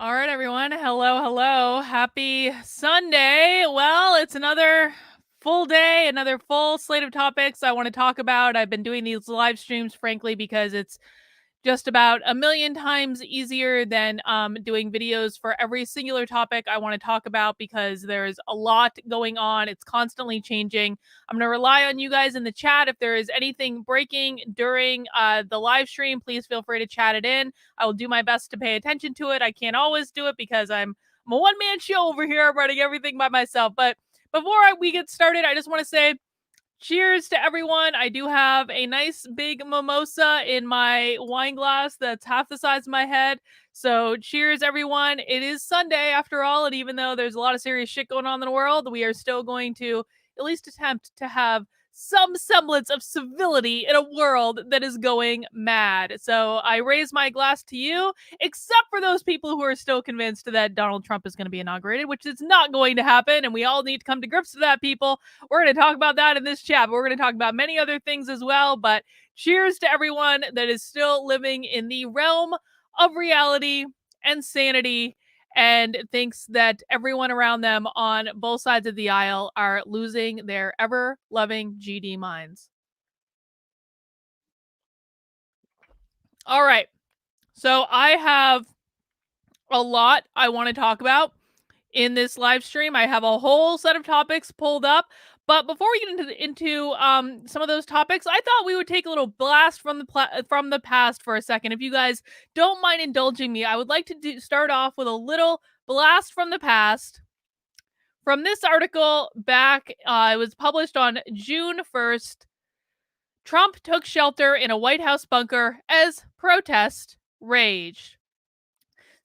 All right, everyone. Hello, hello. Happy Sunday. Well, it's another full day, another full slate of topics I want to talk about. I've been doing these live streams, frankly, because it's just about a million times easier than doing videos for every singular topic I want to talk about because there's a lot going on. It's constantly changing. I'm going to rely on you guys in the chat. If there is anything breaking during the live stream, please feel free to chat it in. I will do my best to pay attention to it. I can't always do it because I'm a one-man show over here. I'm running everything by myself. But before we get started, I just want to say cheers to everyone. I do have a nice big mimosa in my wine glass that's half the size of my head. So cheers, everyone. It is Sunday after all. And even though there's a lot of serious shit going on in the world, we are still going to at least attempt to have some semblance of civility in a world that is going mad. So I raise my glass to you, except for those people who are still convinced that Donald Trump is going to be inaugurated, which is not going to happen. And we all need to come to grips with that, people. We're going to talk about that in this chat, but we're going to talk about many other things as well. But cheers to everyone that is still living in the realm of reality and sanity and thinks that everyone around them on both sides of the aisle are losing their ever-loving GD minds. All right. So I have a lot I want to talk about in this live stream. I have a whole set of topics pulled up. But before we get into some of those topics, I thought we would take a little blast from the past for a second. If you guys don't mind indulging me, I would like to start off with a little blast from the past from this article back. It was published on June 1st. Trump took shelter in a White House bunker as protest raged.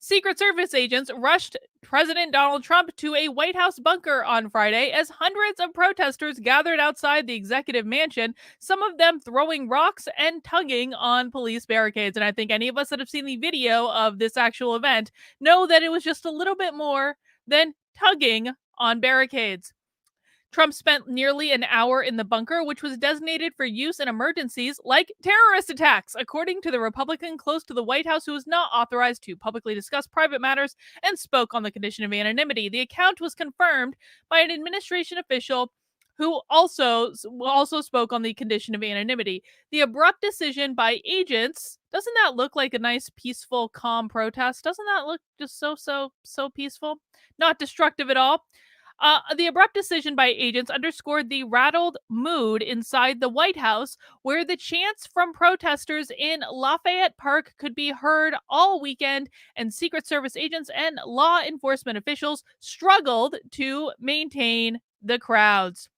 Secret Service agents rushed President Donald Trump to a White House bunker on Friday as hundreds of protesters gathered outside the executive mansion, some of them throwing rocks and tugging on police barricades. And I think any of us that have seen the video of this actual event know that it was just a little bit more than tugging on barricades. Trump spent nearly an hour in the bunker, which was designated for use in emergencies like terrorist attacks, according to the Republican close to the White House who was not authorized to publicly discuss private matters and spoke on the condition of anonymity. The account was confirmed by an administration official who also spoke on the condition of anonymity. The abrupt decision by agents, doesn't that look like a nice, peaceful, calm protest? Doesn't that look just so peaceful? Not destructive at all. The abrupt decision by agents underscored the rattled mood inside the White House, where the chants from protesters in Lafayette Park could be heard all weekend, and Secret Service agents and law enforcement officials struggled to maintain the crowds.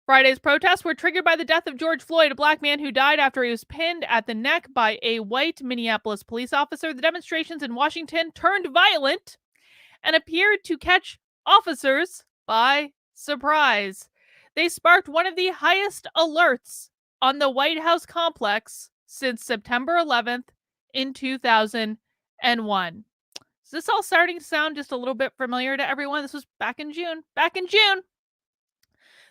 Friday's protests were triggered by the death of George Floyd, a black man who died after he was pinned at the neck by a white Minneapolis police officer. The demonstrations in Washington turned violent and appeared to catch officers by surprise. They sparked one of the highest alerts on the White House complex since September 11th in 2001. Is this all starting to sound just a little bit familiar to everyone? This was back in June.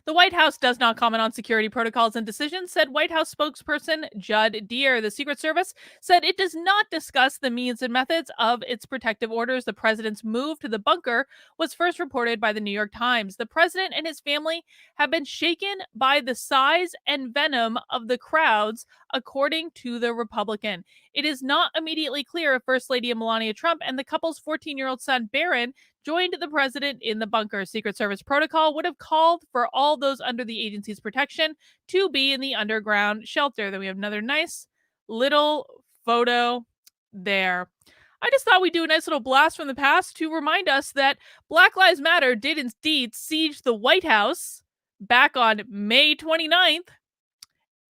The White House does not comment on security protocols and decisions, said White House spokesperson Judd Deere. The Secret Service said it does not discuss the means and methods of its protective orders. The president's move to the bunker was first reported by the New York Times. The president and his family have been shaken by the size and venom of the crowds, according to the Republican. It is not immediately clear if First Lady Melania Trump and the couple's 14-year-old son, Barron, joined the president in the bunker. Secret Service protocol would have called for all those under the agency's protection to be in the underground shelter. Then we have another nice little photo there. I just thought we'd do a nice little blast from the past to remind us that Black Lives Matter did indeed siege the White House back on May 29th,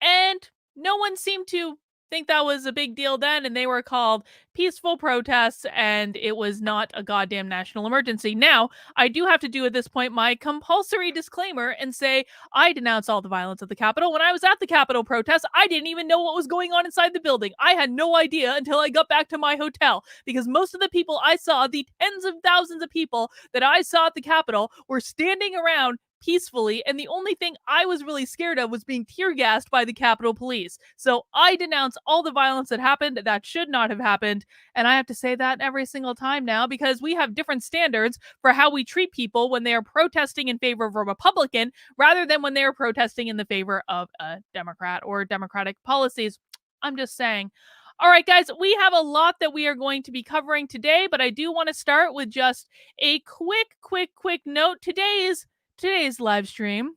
and no one seemed to think that was a big deal then, and they were called peaceful protests, and it was not a goddamn national emergency. Now, I do have to do at this point my compulsory disclaimer and say I denounce all the violence at the Capitol. When I was at the Capitol protest, I didn't even know what was going on inside the building. I had no idea until I got back to my hotel, because most of the people I saw, the tens of thousands of people that I saw at the Capitol, were standing around peacefully, and the only thing I was really scared of was being tear gassed by the Capitol Police. So I denounce all the violence that happened that should not have happened, and I have to say that every single time now because we have different standards for how we treat people when they are protesting in favor of a Republican rather than when they are protesting in the favor of a Democrat or Democratic policies. I'm just saying. All right, guys, we have a lot that we are going to be covering today, but I do want to start with just a quick note. Today's live stream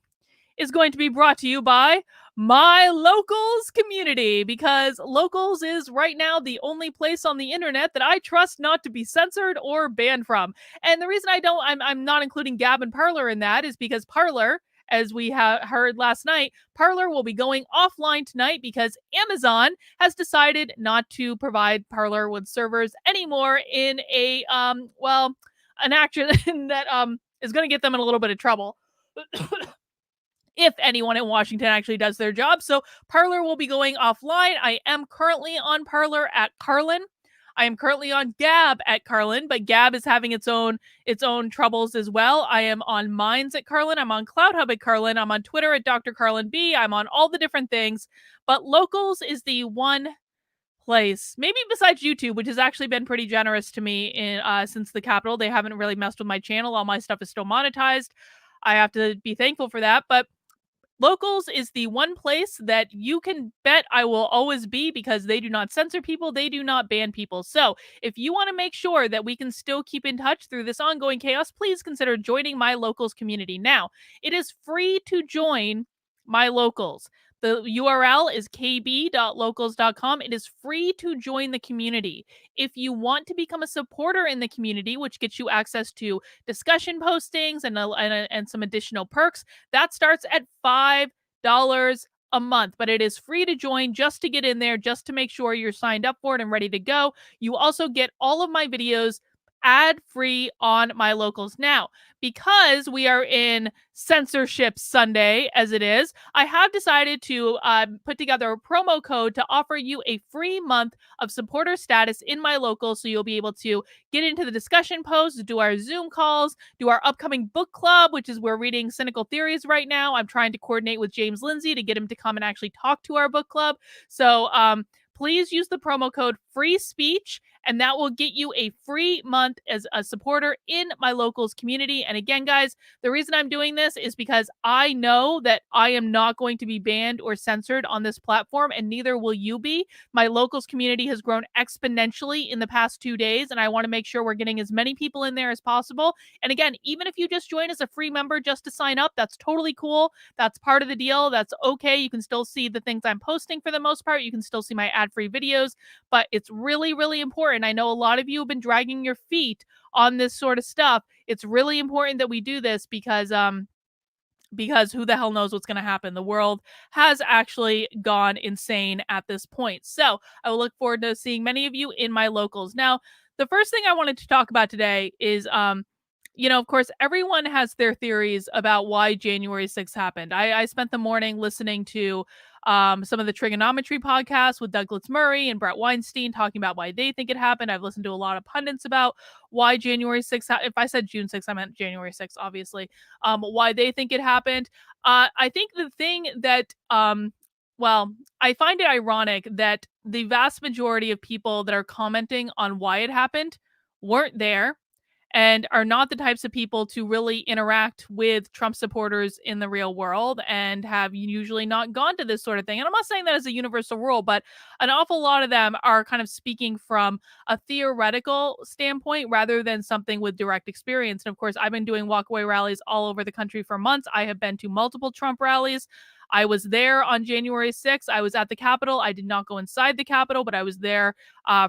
is going to be brought to you by my Locals community, because Locals is right now the only place on the internet that I trust not to be censored or banned from. And the reason I'm not including Gab and Parler in that is because Parler, as we heard last night, Parler will be going offline tonight because Amazon has decided not to provide Parler with servers anymore in a an action that is going to get them in a little bit of trouble. If anyone in Washington actually does their job. So Parler will be going offline. I am currently on Parler at Carlin. I am currently on Gab at Carlin, but Gab is having its own troubles as well. I am on Minds at Carlin. I'm on CloudHub at Carlin. I'm on Twitter at Dr. Carlin B. I'm on all the different things. But Locals is the one place, maybe besides YouTube, which has actually been pretty generous to me since the Capitol. They haven't really messed with my channel. All my stuff is still monetized. I have to be thankful for that. But Locals is the one place that you can bet I will always be because they do not censor people. They do not ban people. So if you want to make sure that we can still keep in touch through this ongoing chaos, please consider joining my Locals community. Now, it is free to join my Locals. The URL is kb.locals.com. It is free to join the community. If you want to become a supporter in the community, which gets you access to discussion postings and some additional perks, that starts at $5 a month, but it is free to join just to get in there, just to make sure you're signed up for it and ready to go. You also get all of my videos ad-free on my Locals. Now, because we are in Censorship Sunday, as it is, I have decided to put together a promo code to offer you a free month of supporter status in my Locals, so you'll be able to get into the discussion posts, do our Zoom calls, do our upcoming book club, which is we're reading Cynical Theories right now. I'm trying to coordinate with James Lindsay to get him to come and actually talk to our book club. So please use the promo code free speech, and that will get you a free month as a supporter in my Locals community. And again, guys, the reason I'm doing this is because I know that I am not going to be banned or censored on this platform, and neither will you be. My Locals community has grown exponentially in the past 2 days, and I want to make sure we're getting as many people in there as possible. And again, even if you just join as a free member just to sign up, that's totally cool. That's part of the deal. That's okay. You can still see the things I'm posting for the most part. You can still see my ad-free videos, but it's really, really important. I know a lot of you have been dragging your feet on this sort of stuff. It's really important that we do this because who the hell knows what's going to happen. The world has actually gone insane at this point. So I will look forward to seeing many of you in my Locals. Now, the first thing I wanted to talk about today is, of course, everyone has their theories about why January 6th happened. I spent the morning listening to some of the trigonometry podcasts with Douglas Murray and Brett Weinstein talking about why they think it happened. I've listened to a lot of pundits about why January 6th, if I said June 6th, I meant January 6th, obviously, why they think it happened. I think the thing that, I find it ironic that the vast majority of people that are commenting on why it happened weren't there and are not the types of people to really interact with Trump supporters in the real world and have usually not gone to this sort of thing. And I'm not saying that as a universal rule, but an awful lot of them are kind of speaking from a theoretical standpoint rather than something with direct experience. And of course, I've been doing walkaway rallies all over the country for months. I have been to multiple Trump rallies. I was there on January 6th. I was at the Capitol. I did not go inside the Capitol, but I was there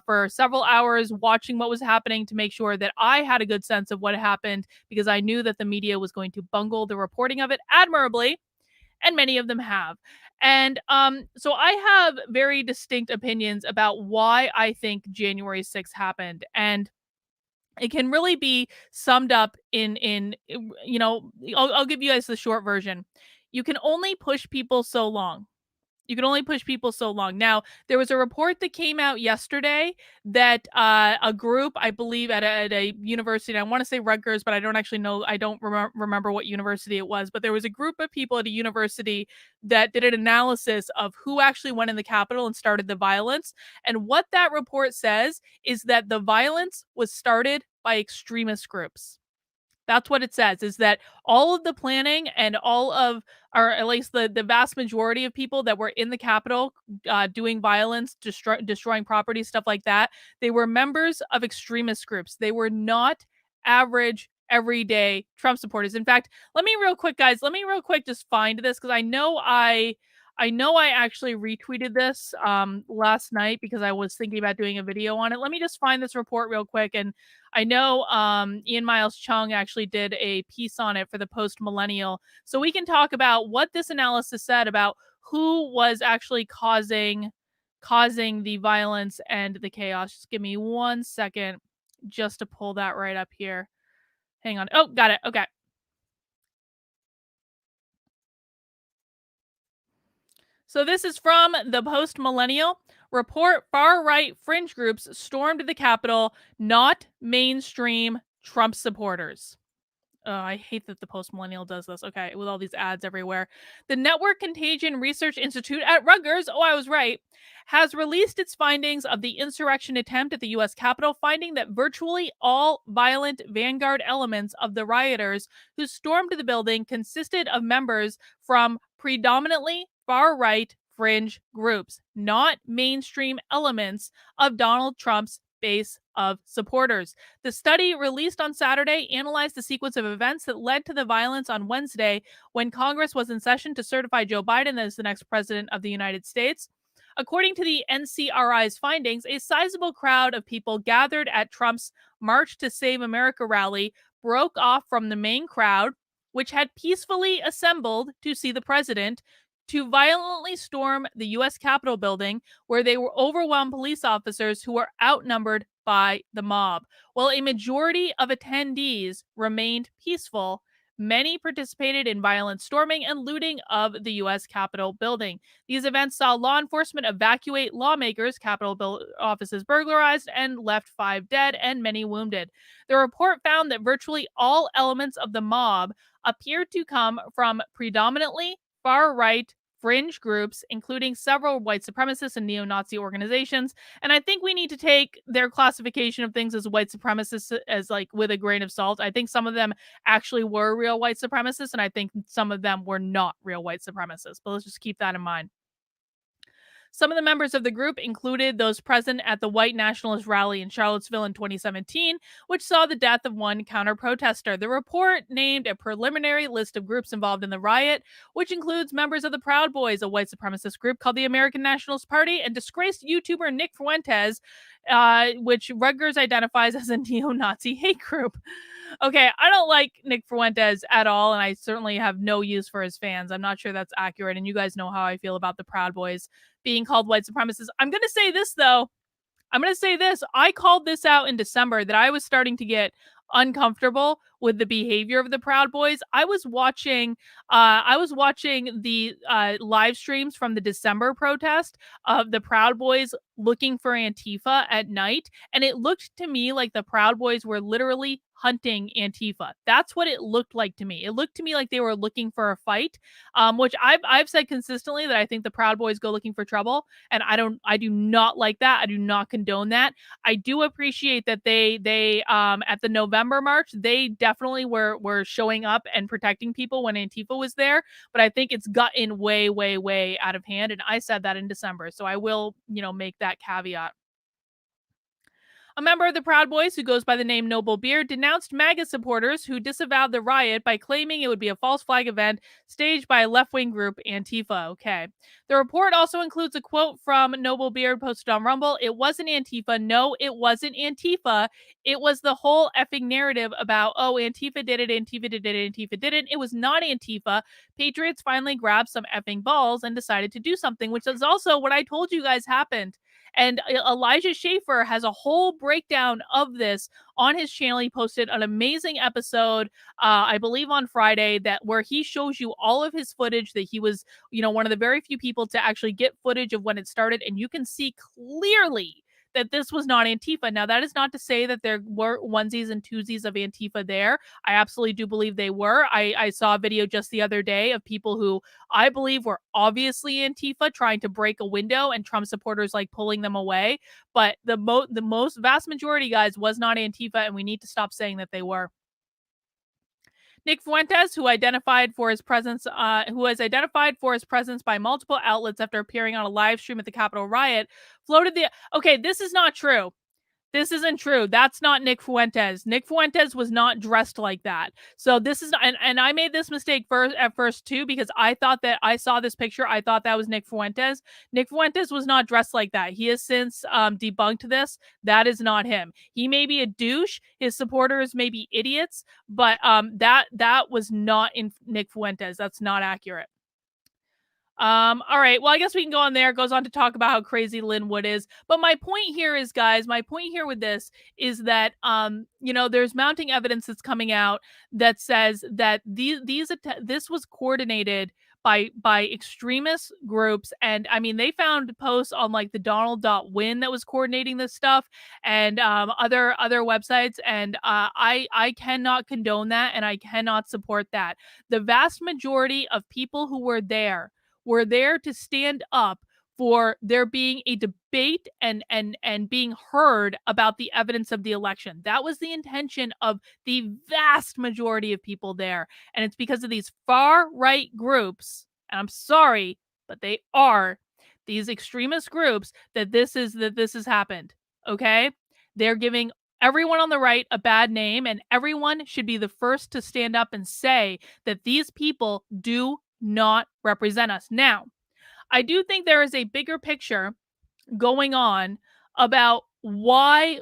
for several hours watching what was happening to make sure that I had a good sense of what happened, because I knew that the media was going to bungle the reporting of it admirably, and many of them have. And so I have very distinct opinions about why I think January 6th happened. And it can really be summed up in I'll give you guys the short version. You can only push people so long. You can only push people so long. Now, there was a report that came out yesterday that a group, I believe, at a university, and I want to say Rutgers, but I don't actually know, I don't remember what university it was, but there was a group of people at a university that did an analysis of who actually went in the Capitol and started the violence. And what that report says is that the violence was started by extremist groups. That's what it says, is that all of the planning and all of, or at least the vast majority of people that were in the Capitol doing violence, destroying property, stuff like that, they were members of extremist groups. They were not average, everyday Trump supporters. In fact, let me real quick, guys, let me real quick just find this because I know I actually retweeted this last night because I was thinking about doing a video on it. Let me just find this report real quick. And I know Ian Miles Chung actually did a piece on it for the Post Millennial. So we can talk about what this analysis said about who was actually causing the violence and the chaos. Just give me 1 second just to pull that right up here. Hang on. Oh, got it. Okay. So this is from the Post Millennial report. Far right fringe groups stormed the Capitol, not mainstream Trump supporters. I hate that the Post Millennial does this. Okay, with all these ads everywhere. The Network Contagion Research Institute at Rutgers, oh, I was right, has released its findings of the insurrection attempt at the U.S. Capitol, finding that virtually all violent vanguard elements of the rioters who stormed the building consisted of members from predominantly far right fringe groups, not mainstream elements of Donald Trump's base of supporters. The study, released on Saturday, analyzed the sequence of events that led to the violence on Wednesday when Congress was in session to certify Joe Biden as the next president of the United States. According to the NCRI's findings, a sizable crowd of people gathered at Trump's March to Save America rally broke off from the main crowd, which had peacefully assembled to see the president, to violently storm the U.S. Capitol building, where they were overwhelmed police officers who were outnumbered by the mob. While a majority of attendees remained peaceful, many participated in violent storming and looting of the U.S. Capitol building. These events saw law enforcement evacuate lawmakers, Capitol offices burglarized, and left 5 dead and many wounded. The report found that virtually all elements of the mob appeared to come from predominantly far right fringe groups, including several white supremacist and neo-Nazi organizations. And I think we need to take their classification of things as white supremacists as like with a grain of salt. I think some of them actually were real white supremacists, and I think some of them were not real white supremacists. But let's just keep that in mind. Some of the members of the group included those present at the white nationalist rally in Charlottesville in 2017, which saw the death of one counter-protester. The report named a preliminary list of groups involved in the riot, which includes members of the Proud Boys, a white supremacist group called the American Nationalist Party, and disgraced YouTuber Nick Fuentes, which Rutgers identifies as a neo-Nazi hate group. Okay, I don't like Nick Fuentes at all, and I certainly have no use for his fans. I'm not sure that's accurate, and you guys know how I feel about the Proud Boys being called white supremacists. I'm going to say this, though. I'm going to say this. I called this out in December that I was starting to get uncomfortable with the behavior of the Proud Boys. I was watching the live streams from the December protest of the Proud Boys looking for Antifa at night, and it looked to me like the Proud Boys were literally hunting Antifa. That's what it looked like to me. It looked to me like they were looking for a fight, which I've said consistently that I think the Proud Boys go looking for trouble, and I do not like that. I do not condone that. I do appreciate that they at the November march, they definitely were showing up and protecting people when Antifa was there, but I think it's gotten way out of hand, and I said that in December, so I will, make that caveat. A member of the Proud Boys, who goes by the name Noble Beard, denounced MAGA supporters who disavowed the riot by claiming it would be a false flag event staged by a left-wing group, Antifa. Okay. The report also includes a quote from Noble Beard posted on Rumble. "It wasn't Antifa. No, it wasn't Antifa. It was the whole effing narrative about, oh, Antifa did it, Antifa did it, Antifa didn't. It was not Antifa. Patriots finally grabbed some effing balls and decided to do something," which is also what I told you guys happened And Elijah Schaefer has a whole breakdown of this on his channel. He posted an amazing episode, I believe on Friday, that where he shows you all of his footage, that he was, one of the very few people to actually get footage of when it started. And you can see clearly that this was not Antifa. Now, that is not to say that there were onesies and twosies of Antifa there. I absolutely do believe they were. I saw a video just the other day of people who I believe were obviously Antifa trying to break a window and Trump supporters like pulling them away. But the most vast majority, guys, was not Antifa, and we need to stop saying that they were. Nick Fuentes, who has identified for his presence by multiple outlets after appearing on a live stream at the Capitol riot, floated the. Okay, this is not true. This isn't true. That's not Nick Fuentes. Nick Fuentes was not dressed like that. So this is, and I made this mistake at first too, because I thought that I saw this picture. I thought that was Nick Fuentes. Nick Fuentes was not dressed like that. He has since debunked this. That is not him. He may be a douche. His supporters may be idiots, but that was not in Nick Fuentes. That's not accurate. All right. Well, I guess we can go on there. It goes on to talk about how crazy Linwood is. But my point here is, guys, my point here with this is that, there's mounting evidence that's coming out that says that this was coordinated by extremist groups. And I mean, they found posts on like the Donald.win that was coordinating this stuff, and other websites. And I cannot condone that, and I cannot support that. The vast majority of people who were there to stand up for there being a debate and being heard about the evidence of the election. That was the intention of the vast majority of people there. And it's because of these far-right groups, and I'm sorry, but they are these extremist groups that this has happened. Okay? They're giving everyone on the right a bad name, and everyone should be the first to stand up and say that these people do not represent us. Now, I do think there is a bigger picture going on about why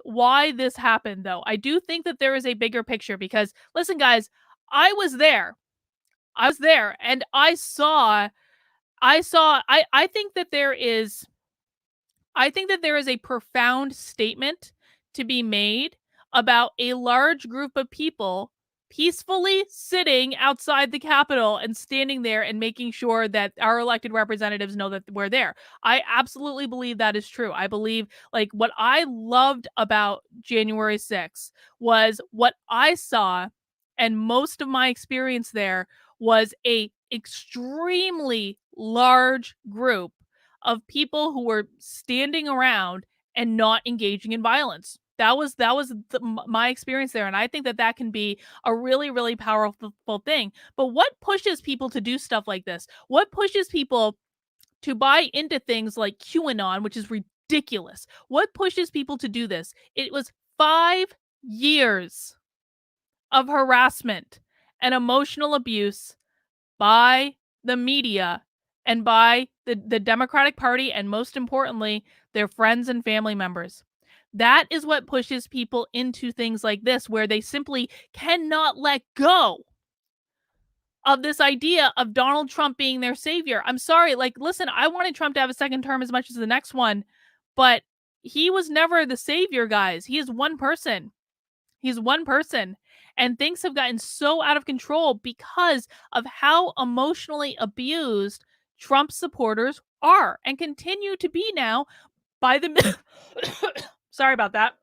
this happened, though. I do think that there is a bigger picture because, listen, guys, I was there, and I think that there is a profound statement to be made about a large group of people peacefully sitting outside the Capitol and standing there and making sure that our elected representatives know that we're there. I absolutely believe that is true. I believe, like, what I loved about January 6th was what I saw, and most of my experience there was a extremely large group of people who were standing around and not engaging in violence. That was my experience there, and I think that can be a really, really powerful thing. But what pushes people to do stuff like this? What pushes people to buy into things like QAnon, which is ridiculous? What pushes people to do this? It was 5 years of harassment and emotional abuse by the media and by the Democratic Party, and most importantly, their friends and family members. That is what pushes people into things like this, where they simply cannot let go of this idea of Donald Trump being their savior. I'm sorry. Like, listen, I wanted Trump to have a second term as much as the next one, but he was never the savior, guys. He is one person. He's one person. And things have gotten so out of control because of how emotionally abused Trump supporters are and continue to be now by the sorry about that.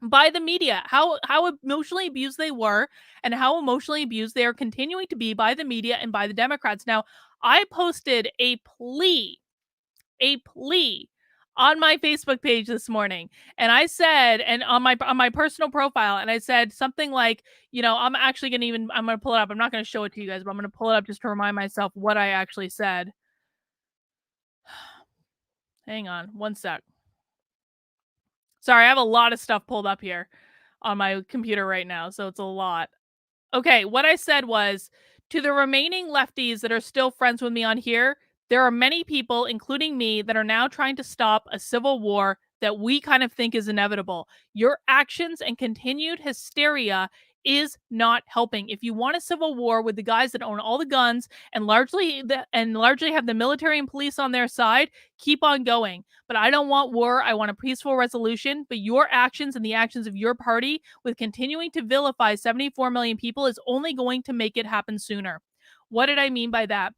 By the media, how emotionally abused they were and how emotionally abused they are continuing to be by the media and by the Democrats. Now, I posted a plea on my Facebook page this morning, and I said, and on my personal profile, and I said something like, I'm gonna pull it up. I'm not gonna show it to you guys, but I'm gonna pull it up just to remind myself what I actually said. Hang on one sec. Sorry, I have a lot of stuff pulled up here on my computer right now, so it's a lot. Okay, what I said was, to the remaining lefties that are still friends with me on here, there are many people, including me, that are now trying to stop a civil war that we kind of think is inevitable. Your actions and continued hysteria is not helping. If you want a civil war with the guys that own all the guns and largely have the military and police on their side, keep on going. But I don't want war. I want a peaceful resolution. But your actions and the actions of your party with continuing to vilify 74 million people is only going to make it happen sooner. What did I mean by that?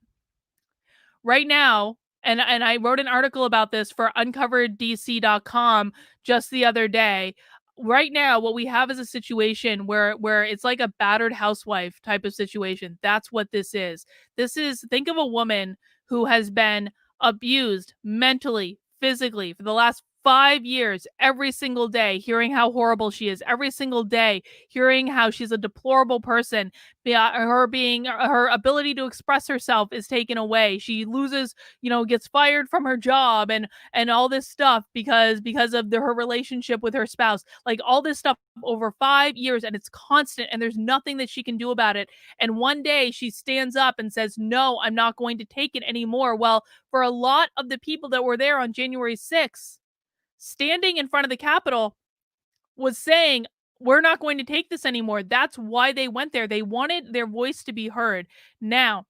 Right now, and I wrote an article about this for uncovereddc.com just the other day. Right now, what we have is a situation where it's like a battered housewife type of situation. That's what this is. This is, think of a woman who has been abused mentally, physically for the last 5 years, every single day, hearing how horrible she is, every single day, hearing how she's a deplorable person. Her ability to express herself is taken away. She loses, gets fired from her job and all this stuff because of her relationship with her spouse. Like all this stuff over 5 years, and it's constant, and there's nothing that she can do about it. And one day she stands up and says, "No, I'm not going to take it anymore." Well, for a lot of the people that were there on January 6th, standing in front of the Capitol was saying, "We're not going to take this anymore." That's why they went there. They wanted their voice to be heard. Now,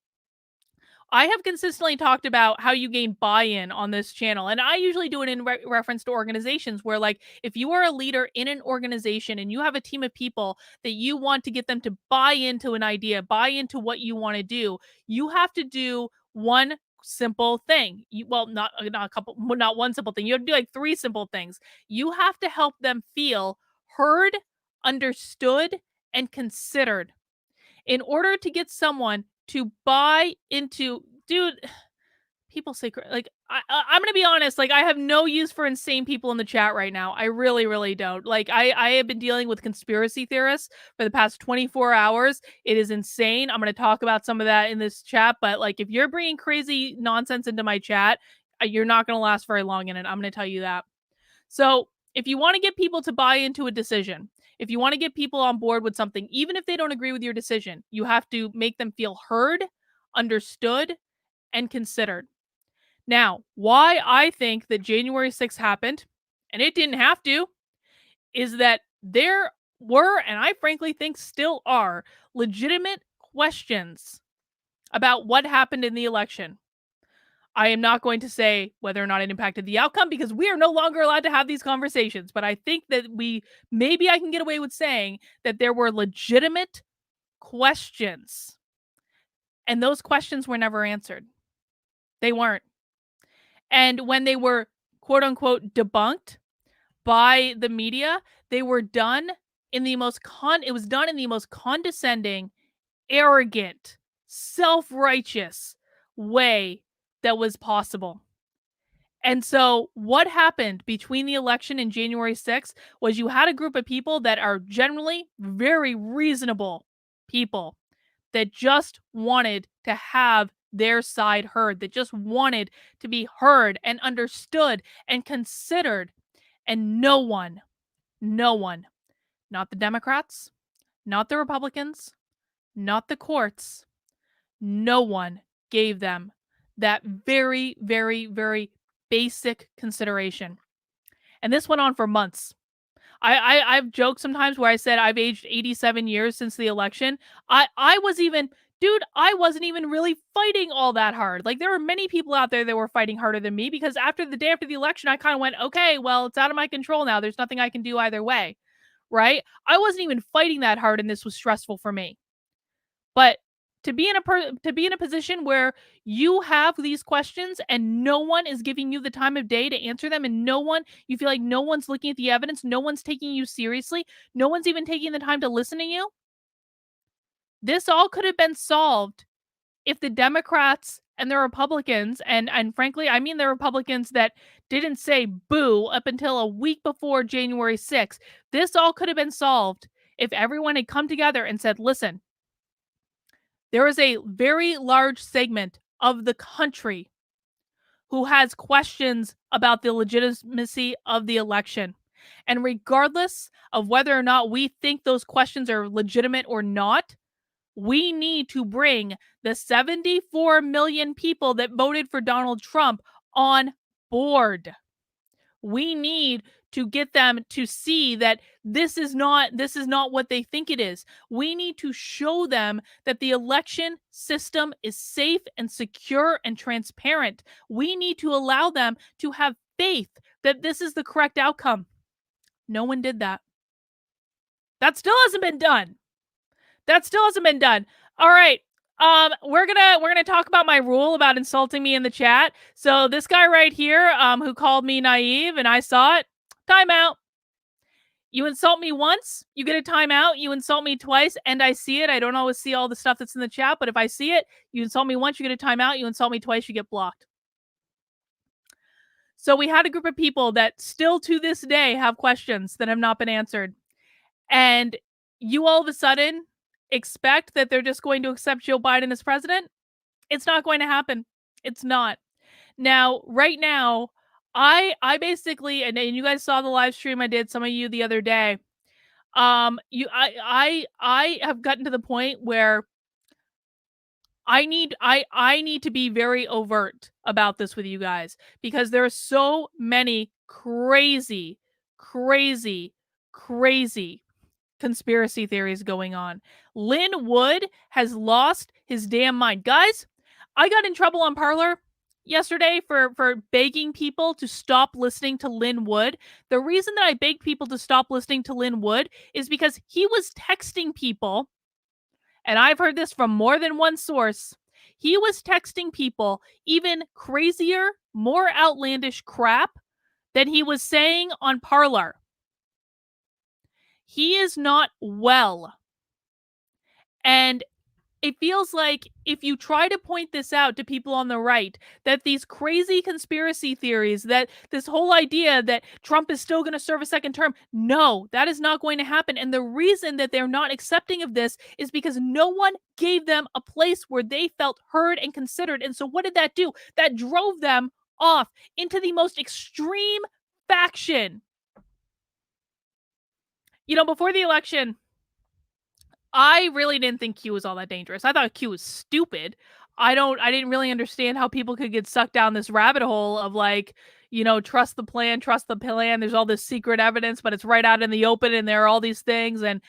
I have consistently talked about how you gain buy-in on this channel, and I usually do it in reference to organizations where, like, if you are a leader in an organization and you have a team of people that you want to get them to buy into an idea, buy into what you want to do, you have to do one simple thing. Not a couple, well, not one simple thing. You have to do like three simple things. You have to help them feel heard, understood, and considered in order to get someone to buy into. Dude, people say like I'm gonna be honest, like I have no use for insane people in the chat right now. I really don't. Like I have been dealing with conspiracy theorists for the past 24 hours. It is insane. I'm gonna talk about some of that in this chat, but like if you're bringing crazy nonsense into my chat, you're not gonna last very long in it. I'm gonna tell you that. So if you want to get people to buy into a decision, if you want to get people on board with something, even if they don't agree with your decision, you have to make them feel heard, understood, and considered. Now, why I think that January 6th happened, and it didn't have to, is that there were, and I frankly think still are, legitimate questions about what happened in the election. I am not going to say whether or not it impacted the outcome because we are no longer allowed to have these conversations. But I think that maybe I can get away with saying that there were legitimate questions. And those questions were never answered. They weren't. And when they were quote unquote debunked by the media, they were done in the most condescending, arrogant, self-righteous way that was possible. And so what happened between the election and January 6th was you had a group of people that are generally very reasonable people that just wanted to have their side heard, that just wanted to be heard and understood and considered. And no one, not the Democrats, not the Republicans, not the courts, no one gave them that very basic consideration. And this went on for months. I've joked sometimes where I said I've aged 87 years since the election. I wasn't even really fighting all that hard. Like there were many people out there that were fighting harder than me because after the day after the election, I kind of went, okay, well, it's out of my control now. There's nothing I can do either way. Right? I wasn't even fighting that hard and this was stressful for me. But to be in a position where you have these questions and no one is giving you the time of day to answer them, and you feel like no one's looking at the evidence, no one's taking you seriously, no one's even taking the time to listen to you. This all could have been solved if the Democrats and the Republicans, and frankly, I mean the Republicans that didn't say boo up until a week before January 6th. This all could have been solved if everyone had come together and said, listen, there is a very large segment of the country who has questions about the legitimacy of the election. And regardless of whether or not we think those questions are legitimate or not, we need to bring the 74 million people that voted for Donald Trump on board. We need to get them to see that this is not what they think it is. We need to show them that the election system is safe and secure and transparent. We need to allow them to have faith that this is the correct outcome. No one did that. That still hasn't been done. All right. We're gonna talk about my rule about insulting me in the chat. So this guy right here, who called me naive and I saw it, timeout. You insult me once, you get a timeout. You insult me twice, and I see it. I don't always see all the stuff that's in the chat, but if I see it, you insult me once, you get a timeout. You insult me twice, you get blocked. So we had a group of people that still to this day have questions that have not been answered. And you all of a sudden expect that they're just going to accept Joe Biden as president? It's not going to happen. It's not. Now, right now, I basically, and you guys saw the live stream I did, some of you the other day. I have gotten to the point where I need to be very overt about this with you guys, because there are so many crazy conspiracy theories going on. Lynn Wood has lost his damn mind. Guys, I got in trouble on Parler yesterday for begging people to stop listening to Lynn Wood. The reason that I begged people to stop listening to Lynn Wood is because he was texting people, and I've heard this from more than one source. He was texting people even crazier, more outlandish crap than he was saying on Parler. He is not well. And it feels like if you try to point this out to people on the right, that these crazy conspiracy theories, that this whole idea that Trump is still going to serve a second term, no, that is not going to happen. And the reason that they're not accepting of this is because no one gave them a place where they felt heard and considered. And so what did that do? That drove them off into the most extreme faction. You know, before the election, I really didn't think Q was all that dangerous. I thought Q was stupid. I didn't really understand how people could get sucked down this rabbit hole of, like, you know, trust the plan. There's all this secret evidence, but it's right out in the open, and there are all these things. And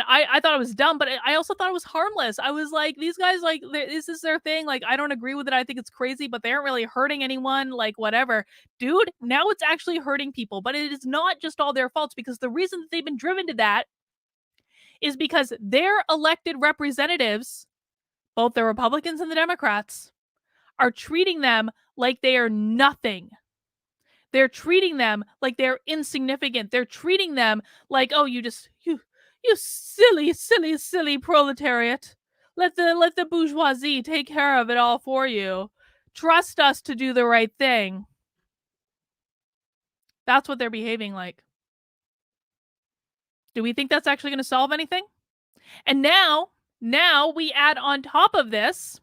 I thought it was dumb, but I also thought it was harmless. I was like, these guys, like, this is their thing. Like, I don't agree with it. I think it's crazy, but they aren't really hurting anyone. Like, whatever. Dude, now it's actually hurting people, but it is not just all their faults, because the reason that they've been driven to that is because their elected representatives, both the Republicans and the Democrats, are treating them like they are nothing. They're treating them like they're insignificant. They're treating them like, oh, you silly proletariat. Let the bourgeoisie take care of it all for you. Trust us to do the right thing. That's what they're behaving like. Do we think that's actually going to solve anything? And now we add on top of this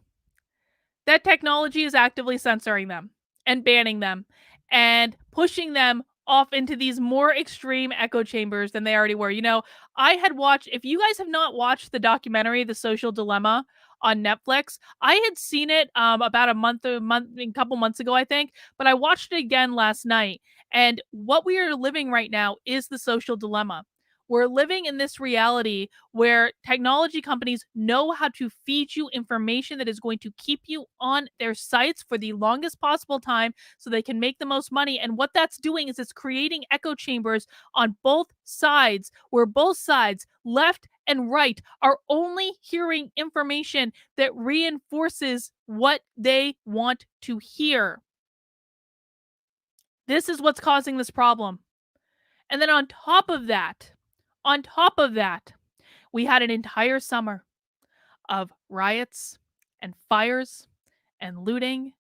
that technology is actively censoring them and banning them and pushing them off into these more extreme echo chambers than they already were. You know, I had watched, if you guys have not watched the documentary, The Social Dilemma on Netflix, I had seen it about a couple months ago, I think, but I watched it again last night. And what we are living right now is the social dilemma. We're living in this reality where technology companies know how to feed you information that is going to keep you on their sites for the longest possible time so they can make the most money. And what that's doing is it's creating echo chambers on both sides, where both sides, left and right, are only hearing information that reinforces what they want to hear. This is what's causing this problem. And then on top of that, we had an entire summer of riots and fires and looting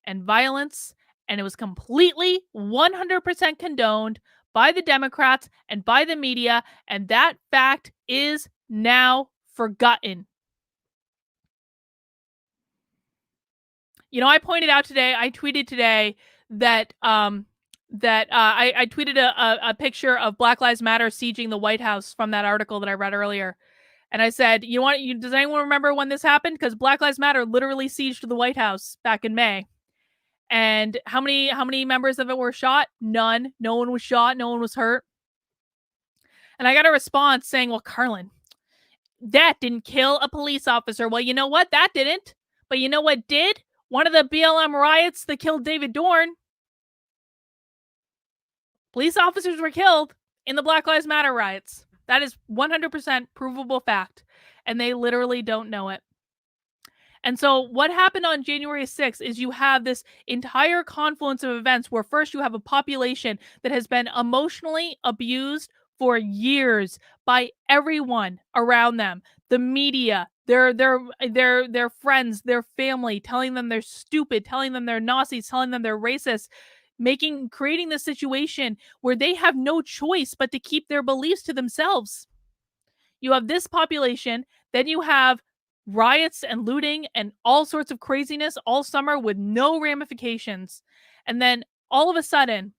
and violence, and it was completely 100% condoned by the Democrats and by the media, and that fact is now forgotten. You know, I tweeted today that I tweeted a picture of Black Lives Matter sieging the White House from that article that I read earlier. And I said, you know what? Does anyone remember when this happened? Because Black Lives Matter literally sieged the White House back in May. And how many members of it were shot? None. No one was shot. No one was hurt. And I got a response saying, well, Carlin, that didn't kill a police officer. Well, you know what? That didn't. But you know what did? One of the BLM riots that killed David Dorn. Police officers were killed in the Black Lives Matter riots. That is 100% provable fact. And they literally don't know it. And so what happened on January 6th is you have this entire confluence of events where first you have a population that has been emotionally abused for years by everyone around them. The media, their friends, their family, telling them they're stupid, telling them they're Nazis, telling them they're racist, creating this situation where they have no choice but to keep their beliefs to themselves. You have this population, then you have riots and looting and all sorts of craziness all summer with no ramifications. And then all of a sudden,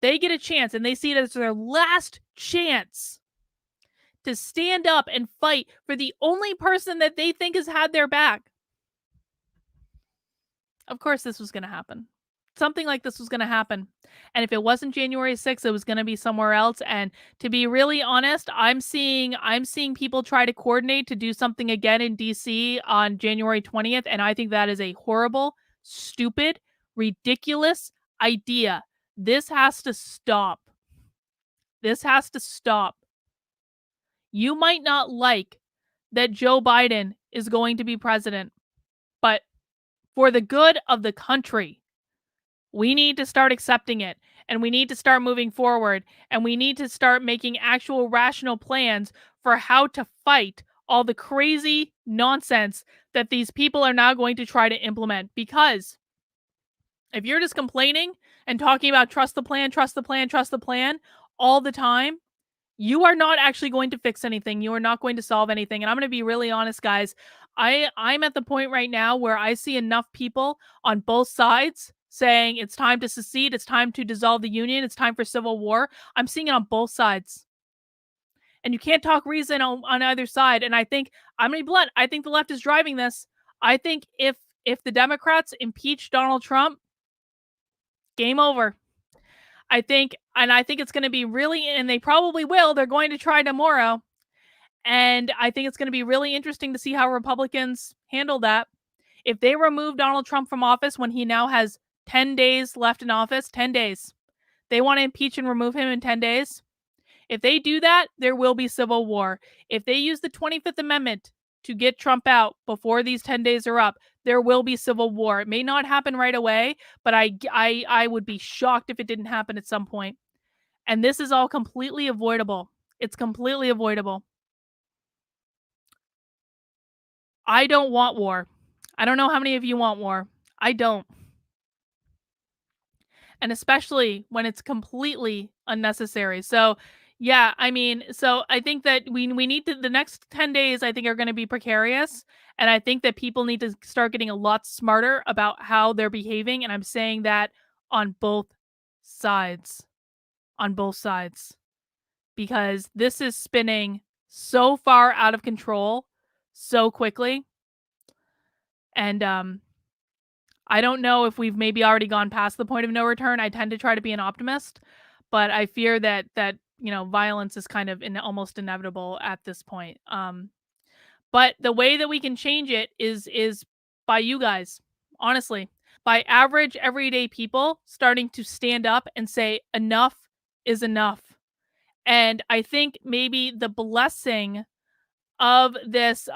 they get a chance and they see it as their last chance to stand up and fight for the only person that they think has had their back. Of course, this was going to happen. Something like this was going to happen. And if it wasn't January 6th, it was going to be somewhere else. And to be really honest, I'm seeing people try to coordinate to do something again in DC on January 20th. And I think that is a horrible, stupid, ridiculous idea. This has to stop. This has to stop. You might not like that Joe Biden is going to be president, but for the good of the country, we need to start accepting it, and we need to start moving forward, and we need to start making actual rational plans for how to fight all the crazy nonsense that these people are now going to try to implement. Because if you're just complaining and talking about trust the plan, trust the plan, trust the plan all the time, you are not actually going to fix anything. You are not going to solve anything. And I'm going to be really honest, guys. I'm at the point right now where I see enough people on both sides saying it's time to secede, it's time to dissolve the union, it's time for civil war. I'm seeing it on both sides. And you can't talk reason on either side. And I think, I'm going to be blunt, I think the left is driving this. I think if the Democrats impeach Donald Trump, game over. I think it's going to be really, and they probably will, they're going to try tomorrow. And I think it's going to be really interesting to see how Republicans handle that. If they remove Donald Trump from office when he now has 10 days left in office, 10 days, they want to impeach and remove him in 10 days. If they do that, there will be civil war. If they use the 25th Amendment to get Trump out before these 10 days are up, there will be civil war. It may not happen right away, but I would be shocked if it didn't happen at some point. And this is all completely avoidable. It's completely avoidable. I don't want war. I don't know how many of you want war. I don't. And especially when it's completely unnecessary. So, yeah, I mean, so I think that we need to, the next 10 days, I think, are going to be precarious. And I think that people need to start getting a lot smarter about how they're behaving. And I'm saying that on both sides. On both sides. Because this is spinning so far out of control so quickly. And I don't know if we've maybe already gone past the point of no return. I tend to try to be an optimist, but I fear that violence is kind of almost inevitable at this point. But the way that we can change it is by you guys, honestly, by average everyday people starting to stand up and say enough is enough. And I think maybe the blessing of this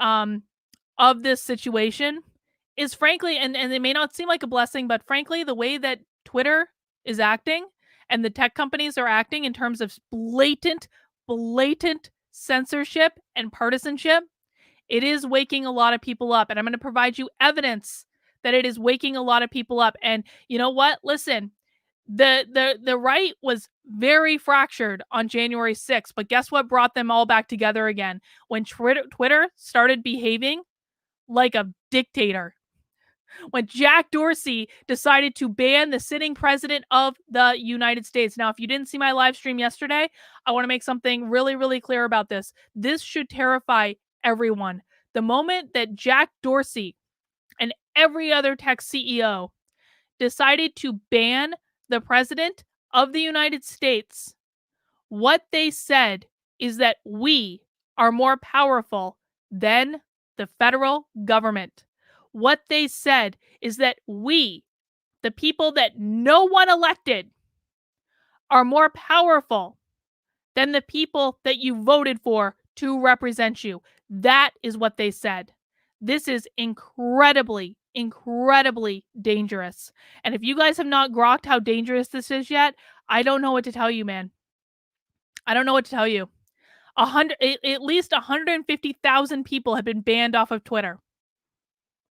situation is, frankly, and it may not seem like a blessing, but frankly, the way that Twitter is acting and the tech companies are acting in terms of blatant censorship and partisanship, it is waking a lot of people up. And I'm going to provide you evidence that it is waking a lot of people up. And you know what? Listen, the right was very fractured on January 6th, but guess what brought them all back together again? When Twitter started behaving like a dictator. When Jack Dorsey decided to ban the sitting president of the United States. Now, if you didn't see my live stream yesterday, I want to make something really, really clear about this. This should terrify everyone. The moment that Jack Dorsey and every other tech CEO decided to ban the president of the United States, what they said is that we are more powerful than the federal government. What they said is that we, the people that no one elected, are more powerful than the people that you voted for to represent you. That is what they said. This is incredibly, incredibly dangerous. And if you guys have not grokked how dangerous this is yet, I don't know what to tell you, man. I don't know what to tell you. At least 150,000 people have been banned off of Twitter.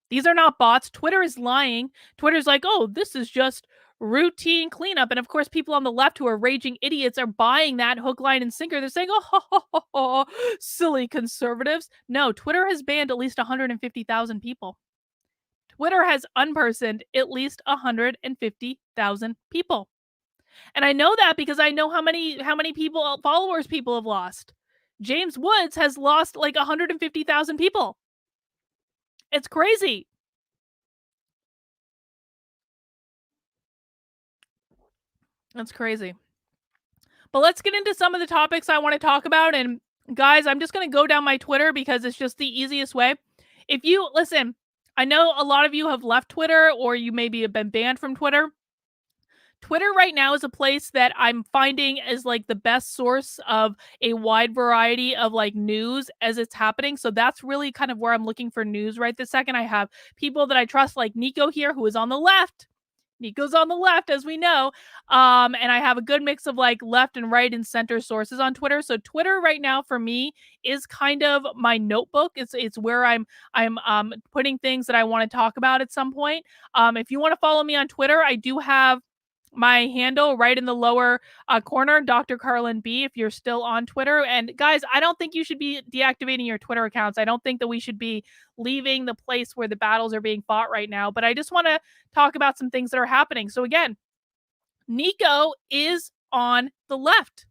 These are not bots. Twitter is lying. Twitter's like, oh, this is just routine cleanup. And of course, people on the left who are raging idiots are buying that hook, line, and sinker. They're saying, oh, silly conservatives. No, Twitter has banned at least 150,000 people. Twitter has unpersoned at least 150,000 people. And I know that because I know how many followers people have lost. James Woods has lost like 150,000 people. It's crazy. That's crazy. But let's get into some of the topics I want to talk about. And guys, I'm just going to go down my Twitter because it's just the easiest way. If you listen, I know a lot of you have left Twitter or you maybe have been banned from Twitter. Twitter right now is a place that I'm finding as like the best source of a wide variety of like news as it's happening. So that's really kind of where I'm looking for news right this second. I have people that I trust like Nico here who is on the left. Nico's on the left, as we know. And I have a good mix of like left and right and center sources on Twitter. So Twitter right now for me is kind of my notebook. It's where I'm putting things that I want to talk about at some point. If you want to follow me on Twitter, I do have my handle right in the lower corner, Dr. Carlin B, if you're still on Twitter. And guys, I don't think you should be deactivating your Twitter accounts. I don't think that we should be leaving the place where the battles are being fought right now. But I just want to talk about some things that are happening. So again, Nico is on the left.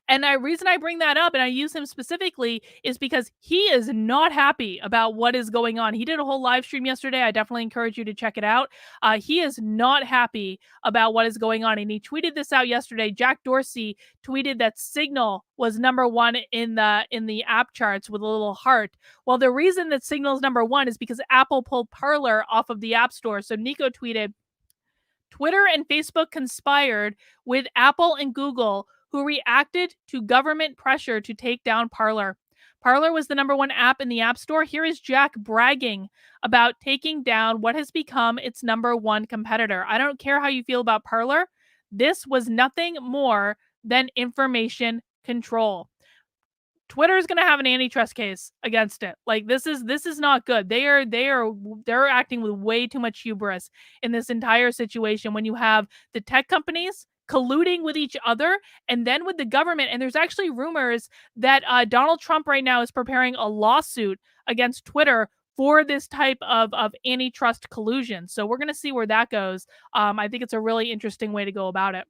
And the reason I bring that up and I use him specifically is because he is not happy about what is going on. He did a whole live stream yesterday. I definitely encourage you to check it out. He is not happy about what is going on. And he tweeted this out yesterday. Jack Dorsey tweeted that Signal was #1 in the app charts with a little heart. Well, the reason that Signal is #1 is because Apple pulled Parler off of the App Store. So Nico tweeted, Twitter and Facebook conspired with Apple and Google, who reacted to government pressure to take down Parler. Parler was the #1 app in the App Store. Here is Jack bragging about taking down what has become its #1 competitor. I don't care how you feel about Parler. This was nothing more than information control. Twitter is going to have an antitrust case against it. Like this is not good. They're acting with way too much hubris in this entire situation when you have the tech companies colluding with each other and then with the government. And there's actually rumors that Donald Trump right now is preparing a lawsuit against Twitter for this type of antitrust collusion. So we're going to see where that goes. I think it's a really interesting way to go about it.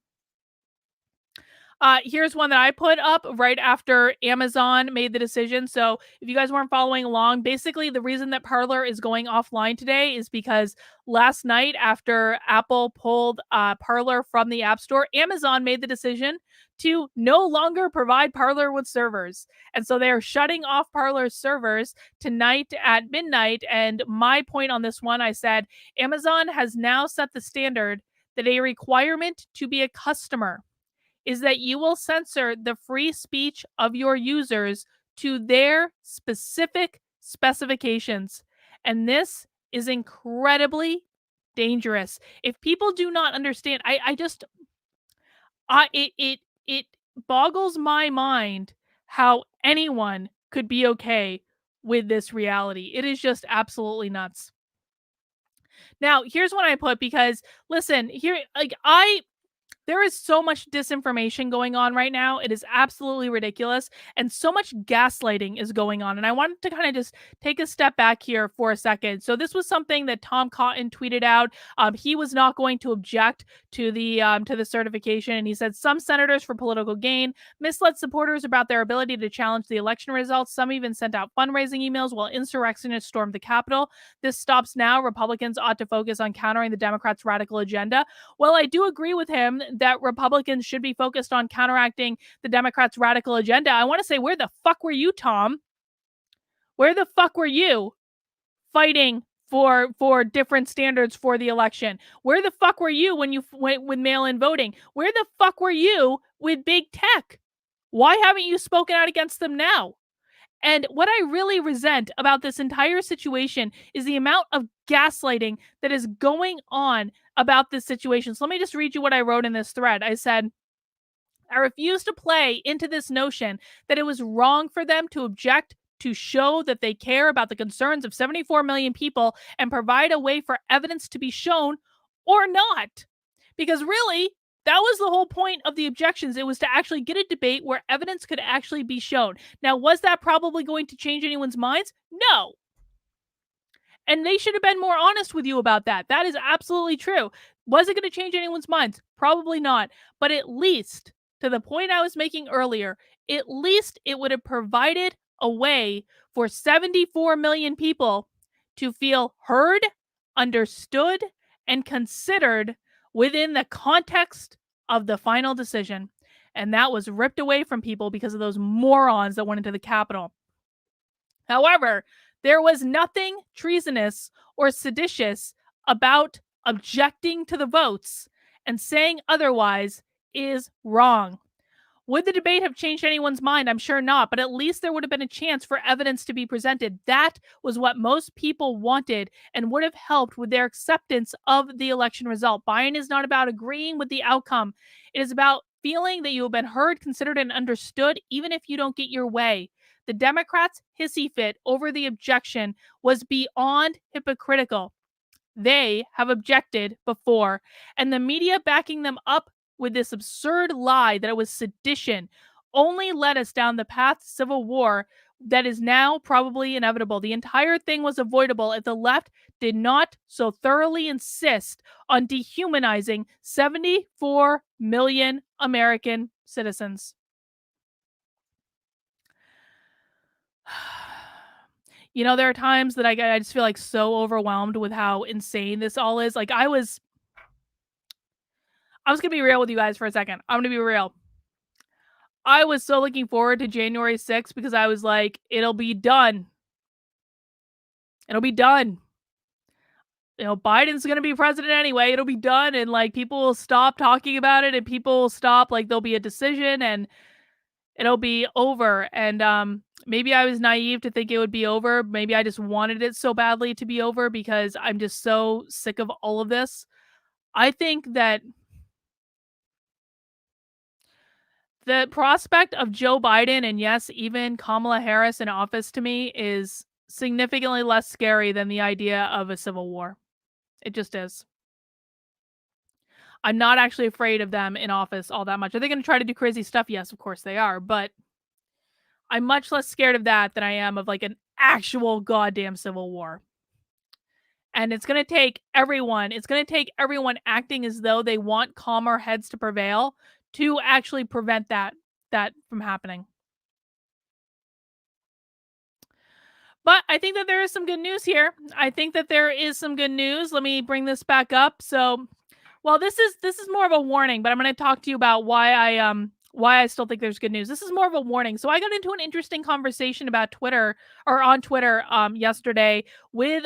Here's one that I put up right after Amazon made the decision. So if you guys weren't following along, basically the reason that Parler is going offline today is because last night after Apple pulled Parler from the App Store, Amazon made the decision to no longer provide Parler with servers. And so they are shutting off Parler's servers tonight at midnight. And my point on this one, I said, Amazon has now set the standard that a requirement to be a customer is that you will censor the free speech of your users to their specific specifications. And this is incredibly dangerous. If people do not understand, it boggles my mind how anyone could be okay with this reality. It is just absolutely nuts. Now, here's what I put because listen, here like There is so much disinformation going on right now. It is absolutely ridiculous. And so much gaslighting is going on. And I wanted to kind of just take a step back here for a second. So this was something that Tom Cotton tweeted out. He was not going to object to the certification. And he said some senators for political gain misled supporters about their ability to challenge the election results. Some even sent out fundraising emails while insurrectionists stormed the Capitol. This stops now. Republicans ought to focus on countering the Democrats' radical agenda. Well, I do agree with him that Republicans should be focused on counteracting the Democrats' radical agenda. I want to say, where the fuck were you, Tom? Where the fuck were you fighting for different standards for the election? Where the fuck were you when you went with mail-in voting? Where the fuck were you with big tech? Why haven't you spoken out against them now? And what I really resent about this entire situation is the amount of gaslighting that is going on about this situation. So let me just read you what I wrote in this thread. I said, I refuse to play into this notion that it was wrong for them to object to show that they care about the concerns of 74 million people and provide a way for evidence to be shown or not. Because really, that was the whole point of the objections. It was to actually get a debate where evidence could actually be shown. Now, was that probably going to change anyone's minds? No. And they should have been more honest with you about that. That is absolutely true. Was it going to change anyone's minds? Probably not. But at least, to the point I was making earlier, at least it would have provided a way for 74 million people to feel heard, understood, and considered within the context of the final decision. And that was ripped away from people because of those morons that went into the Capitol. However, there was nothing treasonous or seditious about objecting to the votes, and saying otherwise is wrong. Would the debate have changed anyone's mind? I'm sure not, but at least there would have been a chance for evidence to be presented. That was what most people wanted and would have helped with their acceptance of the election result. Biden is not about agreeing with the outcome. It is about feeling that you have been heard, considered, and understood, even if you don't get your way. The Democrats' hissy fit over the objection was beyond hypocritical. They have objected before, and the media backing them up with this absurd lie that it was sedition only led us down the path to civil war that is now probably inevitable. The entire thing was avoidable if the left did not so thoroughly insist on dehumanizing 74 million American citizens. You know, there are times that I just feel like so overwhelmed with how insane this all is. Like I was going to be real with you guys for a second. I'm going to be real. I was so looking forward to January 6th because I was like, it'll be done. It'll be done. You know, Biden's going to be president anyway. It'll be done. And like people will stop talking about it and people will stop, like there'll be a decision and it'll be over. And maybe I was naive to think it would be over. Maybe I just wanted it so badly to be over because I'm just so sick of all of this. I think that the prospect of Joe Biden and yes, even Kamala Harris in office to me is significantly less scary than the idea of a civil war. It just is. I'm not actually afraid of them in office all that much. Are they going to try to do crazy stuff? Yes, of course they are. But I'm much less scared of that than I am of like an actual goddamn civil war. And it's going to take everyone acting as though they want calmer heads to prevail to actually prevent that from happening. But I think that there is some good news here. Let me bring this back up. So, well, this is more of a warning, but I'm going to talk to you about why I still think there's good news. This is more of a warning. So I got into an interesting conversation about Twitter or on Twitter yesterday with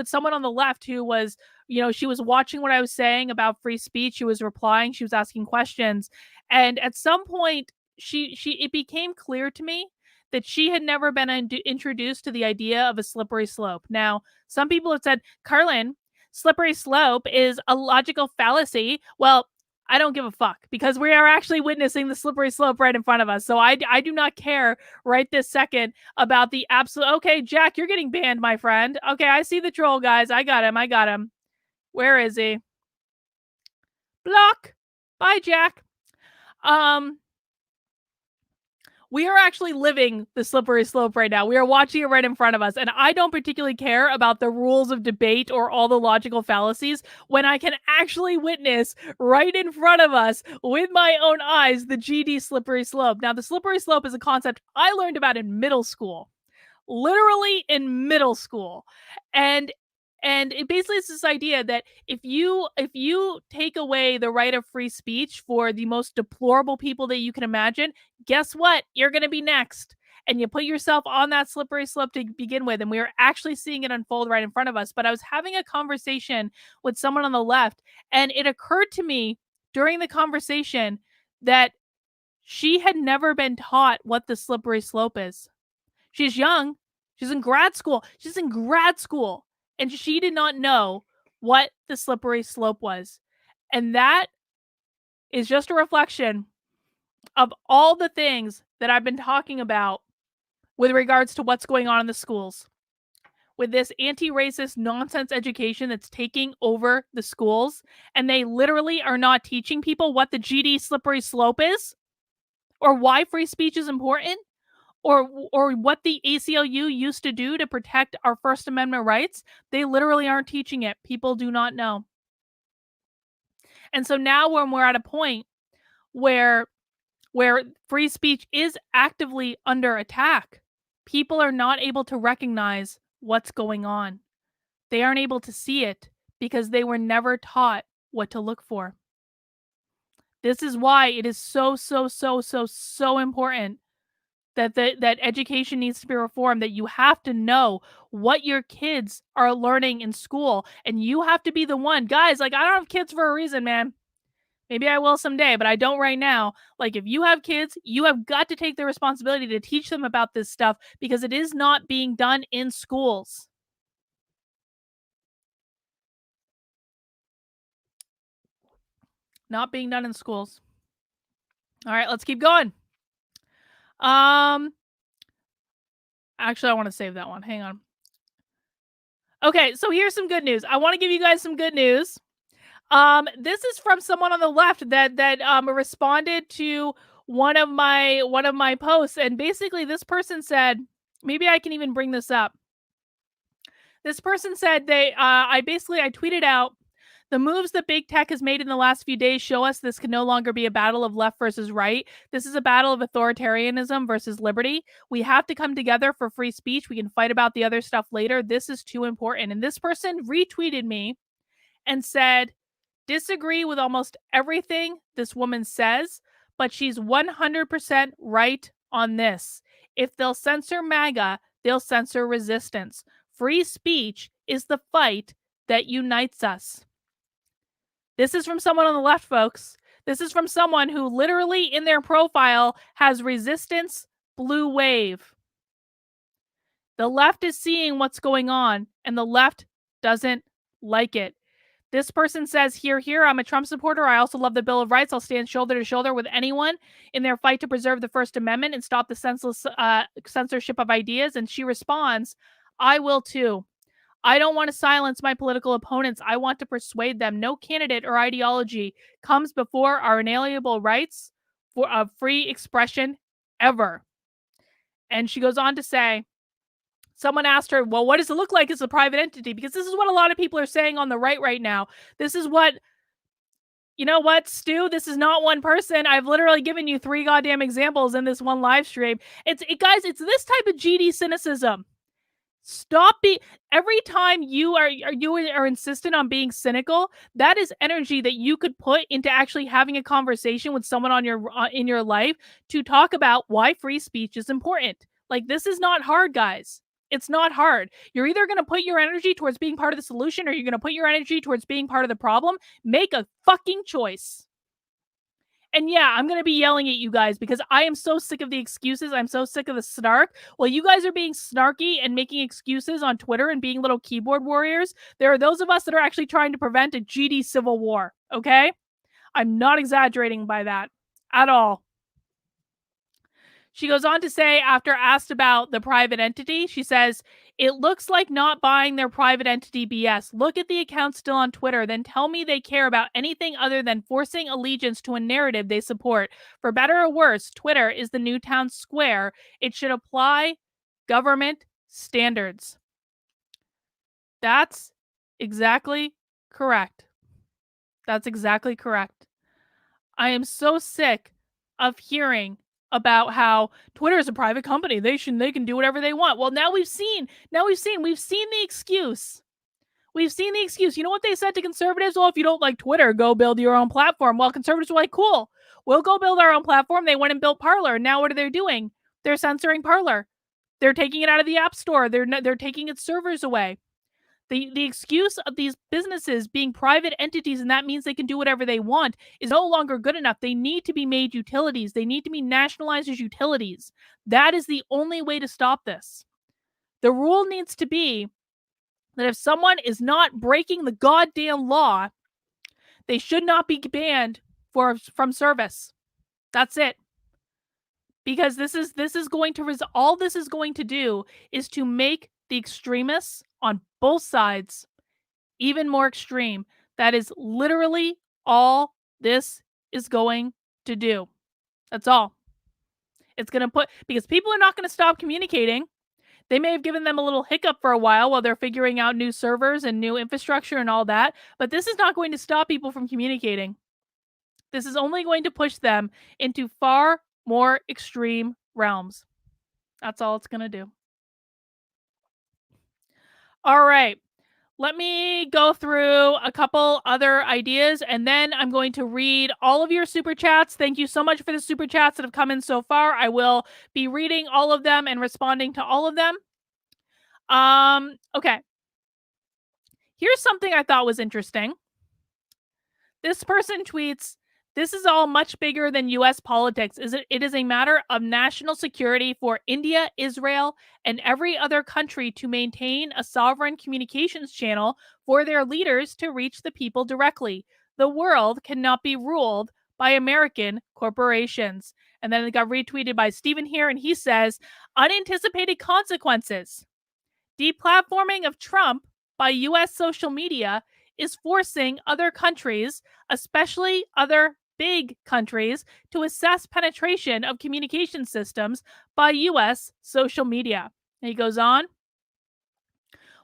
someone on the left who was, you know, she was watching what I was saying about free speech. She was replying, she was asking questions. And at some point it became clear to me that she had never been introduced to the idea of a slippery slope. Now, some people have said, Carlin, slippery slope is a logical fallacy. Well, I don't give a fuck because we are actually witnessing the slippery slope right in front of us. So I do not care right this second about the absolute. Okay, Jack, you're getting banned, my friend. Okay, I see the troll, guys. I got him. Where is he? Block. Bye, Jack. Um, we are actually living the slippery slope right now. We are watching it right in front of us. And I don't particularly care about the rules of debate or all the logical fallacies when I can actually witness right in front of us with my own eyes the GD slippery slope. Now, the slippery slope is a concept I learned about in middle school, literally in middle school. And it basically is this idea that if you take away the right of free speech for the most deplorable people that you can imagine, guess what? You're going to be next. And you put yourself on that slippery slope to begin with. And we are actually seeing it unfold right in front of us. But I was having a conversation with someone on the left, and it occurred to me during the conversation that she had never been taught what the slippery slope is. She's young. She's in grad school. She's in grad school. And she did not know what the slippery slope was. And that is just a reflection of all the things that I've been talking about with regards to what's going on in the schools. With this anti-racist nonsense education that's taking over the schools, and they literally are not teaching people what the GD slippery slope is, or why free speech is important, or what the ACLU used to do to protect our First Amendment rights. They literally aren't teaching it. People do not know. And so now when we're at a point where free speech is actively under attack, people are not able to recognize what's going on. They aren't able to see it because they were never taught what to look for. This is why it is so important that education needs to be reformed, that you have to know what your kids are learning in school, and you have to be the one. Guys, like, I don't have kids for a reason, man. Maybe I will someday, but I don't right now. Like, if you have kids, you have got to take the responsibility to teach them about this stuff, because it is not being done in schools. Not being done in schools. All right, let's keep going. Actually, I want to save that one. Hang on. Okay, so here's some good news. I want to give you guys some good news. This is from someone on the left that responded to one of my posts, and basically this person said, maybe I can even bring this up. This person said I tweeted out, the moves that big tech has made in the last few days show us this can no longer be a battle of left versus right. This is a battle of authoritarianism versus liberty. We have to come together for free speech. We can fight about the other stuff later. This is too important. And this person retweeted me and said, disagree with almost everything this woman says, but she's 100% right on this. If they'll censor MAGA, they'll censor resistance. Free speech is the fight that unites us. This is from someone on the left, folks. This is from someone who literally in their profile has resistance blue wave. The left is seeing what's going on, and the left doesn't like it. This person says, here, I'm a Trump supporter. I also love the Bill of Rights. I'll stand shoulder to shoulder with anyone in their fight to preserve the First Amendment and stop the senseless censorship of ideas. And she responds, I will too. I don't want to silence my political opponents. I want to persuade them. No candidate or ideology comes before our inalienable rights for free expression ever. And she goes on to say, someone asked her, well, what does it look like as a private entity? Because this is what a lot of people are saying on the right now. This is what, you know what, Stu? This is not one person. I've literally given you 3 goddamn examples in this one live stream. Guys, it's this type of GD cynicism. Stop being, every time you are insistent on being cynical, that is energy that you could put into actually having a conversation with someone on your in your life to talk about why free speech is important. Like, this is not hard, guys. It's not hard. You're either going to put your energy towards being part of the solution, or you're going to put your energy towards being part of the problem. Make a fucking choice. And yeah, I'm going to be yelling at you guys because I am so sick of the excuses. I'm so sick of the snark. While you guys are being snarky and making excuses on Twitter and being little keyboard warriors, there are those of us that are actually trying to prevent a GD civil war, okay? I'm not exaggerating by that at all. She goes on to say, after asked about the private entity, she says, "It looks like not buying their private entity BS. Look at the accounts still on Twitter, then tell me they care about anything other than forcing allegiance to a narrative they support. For better or worse, Twitter is the new town square. It should apply government standards." That's exactly correct. That's exactly correct. I am so sick of hearing about how Twitter is a private company. They can do whatever they want. Well, we've seen the excuse. We've seen the excuse. You know what they said to conservatives? Well, if you don't like Twitter, go build your own platform. Well, conservatives were like, cool, we'll go build our own platform. They went and built Parler. Now what are they doing? They're censoring Parler. They're taking it out of the App Store. They're taking its servers away. The excuse of these businesses being private entities and that means they can do whatever they want is no longer good enough. They need to be made utilities. They need to be nationalized as utilities. That is the only way to stop this. The rule needs to be that if someone is not breaking the goddamn law, they should not be banned from service. That's it. Because this is going to all this is going to do is to make the extremists on both sides even more extreme. That is literally all this is going to do. That's all. It's going to put, because people are not going to stop communicating. They may have given them a little hiccup for a while they're figuring out new servers and new infrastructure and all that, but this is not going to stop people from communicating. This is only going to push them into far more extreme realms. That's all it's going to do. All right. Let me go through a couple other ideas, and then I'm going to read all of your super chats. Thank you so much for the super chats that have come in so far. I will be reading all of them and responding to all of them. Okay. Here's something I thought was interesting. This person tweets, "This is all much bigger than US politics. It is a matter of national security for India, Israel, and every other country to maintain a sovereign communications channel for their leaders to reach the people directly. The world cannot be ruled by American corporations." And then it got retweeted by Stephen here, and he says, "Unanticipated consequences. Deplatforming of Trump by US social media is forcing other countries, especially other big countries, to assess penetration of communication systems by US social media." And he goes on,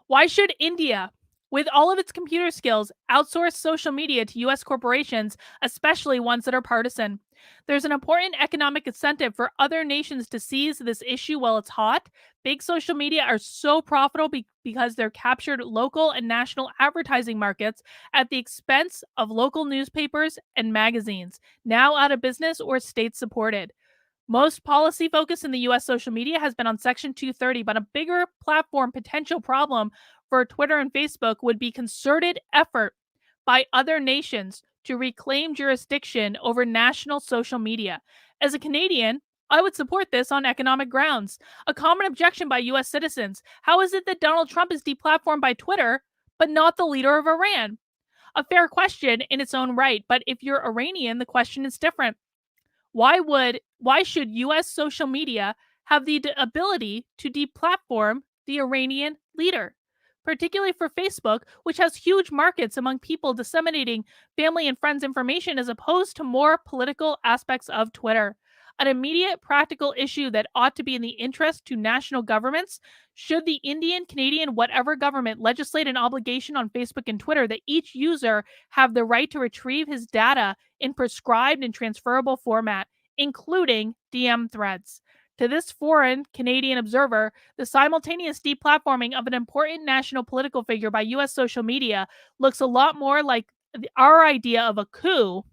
"Why should India, with all of its computer skills, outsource social media to US corporations, especially ones that are partisan? There's an important economic incentive for other nations to seize this issue while it's hot. Big social media are so profitable because they're captured local and national advertising markets at the expense of local newspapers and magazines, now out of business or state supported. Most policy focus in the US social media has been on Section 230, but a bigger platform potential problem for Twitter and Facebook would be concerted effort by other nations to reclaim jurisdiction over national social media. As a Canadian, I would support this on economic grounds. A common objection by US citizens: how is it that Donald Trump is deplatformed by Twitter, but not the leader of Iran? A fair question in its own right, but if you're Iranian, the question is different. Why should US social media have the ability to deplatform the Iranian leader? Particularly for Facebook, which has huge markets among people disseminating family and friends information as opposed to more political aspects of Twitter. An immediate practical issue that ought to be in the interest to national governments: should the Indian, Canadian, whatever government legislate an obligation on Facebook and Twitter that each user have the right to retrieve his data in prescribed and transferable format, including DM threads. To this foreign Canadian observer, the simultaneous deplatforming of an important national political figure by US social media looks a lot more like our idea of a coup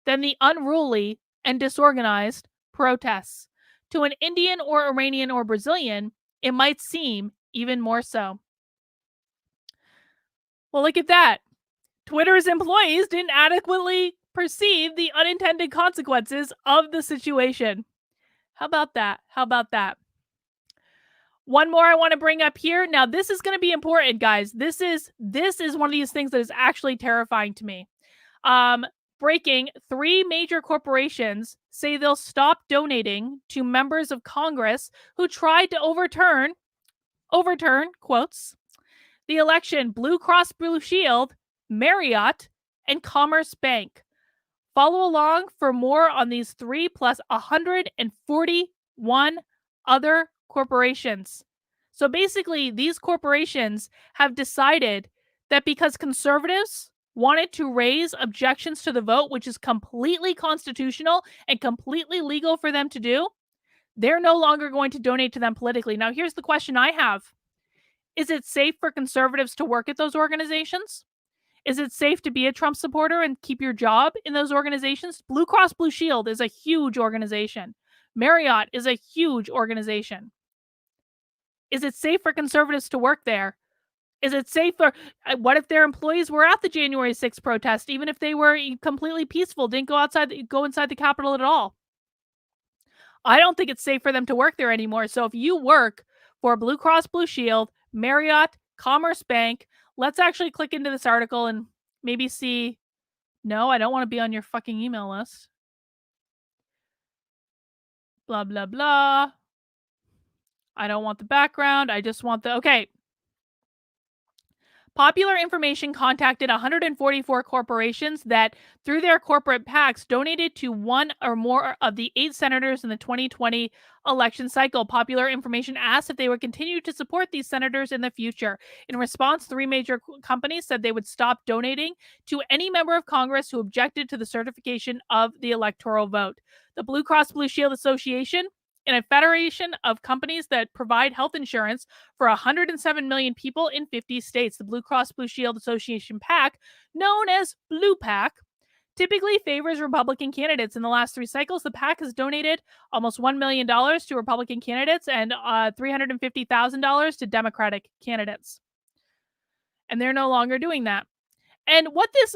than the unruly and disorganized protests. To an Indian or Iranian or Brazilian, it might seem even more so." Well, look at that. Twitter's employees didn't adequately perceive the unintended consequences of the situation. How about that? How about that? One more I want to bring up here. Now, this is going to be important, guys. This is one of these things that is actually terrifying to me. Breaking, 3 major corporations say they'll stop donating to members of Congress who tried to overturn, quotes, the election. Blue Cross Blue Shield, Marriott, and Commerce Bank. Follow along for more on these 3 plus 141 other corporations. So basically, these corporations have decided that because conservatives wanted to raise objections to the vote, which is completely constitutional and completely legal for them to do, they're no longer going to donate to them politically. Now, here's the question I have. Is it safe for conservatives to work at those organizations? Is it safe to be a Trump supporter and keep your job in those organizations? Blue Cross Blue Shield is a huge organization. Marriott is a huge organization. Is it safe for conservatives to work there? Is it safe for what if their employees were at the January 6th protest, even if they were completely peaceful, didn't go inside the Capitol at all? I don't think it's safe for them to work there anymore. So if you work for Blue Cross Blue Shield, Marriott, Commerce Bank, let's actually click into this article and maybe see. No, I don't want to be on your fucking email list. Blah, blah, blah. I don't want the background. I just want the, okay. Popular Information contacted 144 corporations that, through their corporate PACs, donated to one or more of the 8 senators in the 2020 election cycle. Popular Information asked if they would continue to support these senators in the future. In response, 3 major companies said they would stop donating to any member of Congress who objected to the certification of the electoral vote. The Blue Cross Blue Shield Association, in a federation of companies that provide health insurance for 107 million people in 50 states. The Blue Cross Blue Shield Association PAC, known as Blue PAC, typically favors Republican candidates. In the last 3 cycles, the PAC has donated almost $1 million to Republican candidates and $350,000 to Democratic candidates. And they're no longer doing that. And what this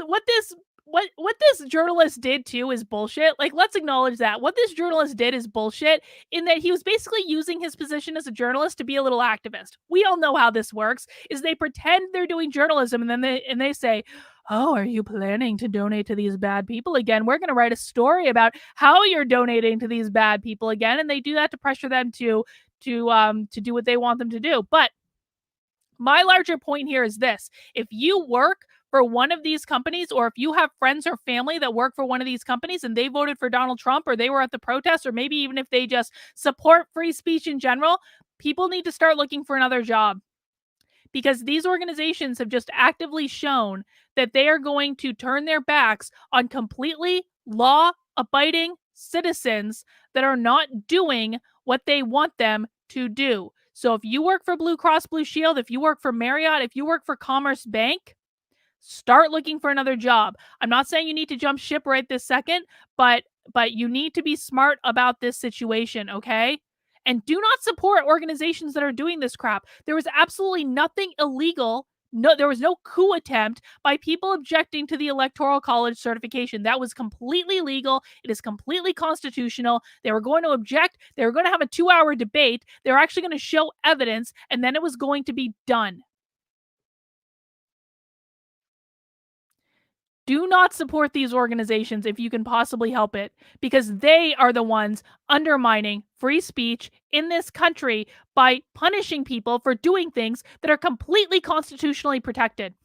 journalist did too is bullshit. Like, let's acknowledge that. What this journalist did is bullshit in that he was basically using his position as a journalist to be a little activist. We all know how this works, is they pretend they're doing journalism and then they say, "Oh, are you planning to donate to these bad people again? We're going to write a story about how you're donating to these bad people again." And they do that to pressure them to do what they want them to do. But my larger point here is this. If you work for one of these companies, or if you have friends or family that work for one of these companies and they voted for Donald Trump, or they were at the protest, or maybe even if they just support free speech in general, people need to start looking for another job. Because these organizations have just actively shown that they are going to turn their backs on completely law-abiding citizens that are not doing what they want them to do. So if you work for Blue Cross Blue Shield, if you work for Marriott, if you work for Commerce Bank, start looking for another job. I'm not saying you need to jump ship right this second, but you need to be smart about this situation, okay? And do not support organizations that are doing this crap. There was absolutely nothing illegal. No, there was no coup attempt by people objecting to the Electoral College certification. That was completely legal. It is completely constitutional. They were going to object. They were going to have a 2-hour debate. They were actually going to show evidence, and then it was going to be done. Do not support these organizations if you can possibly help it, because they are the ones undermining free speech in this country by punishing people for doing things that are completely constitutionally protected.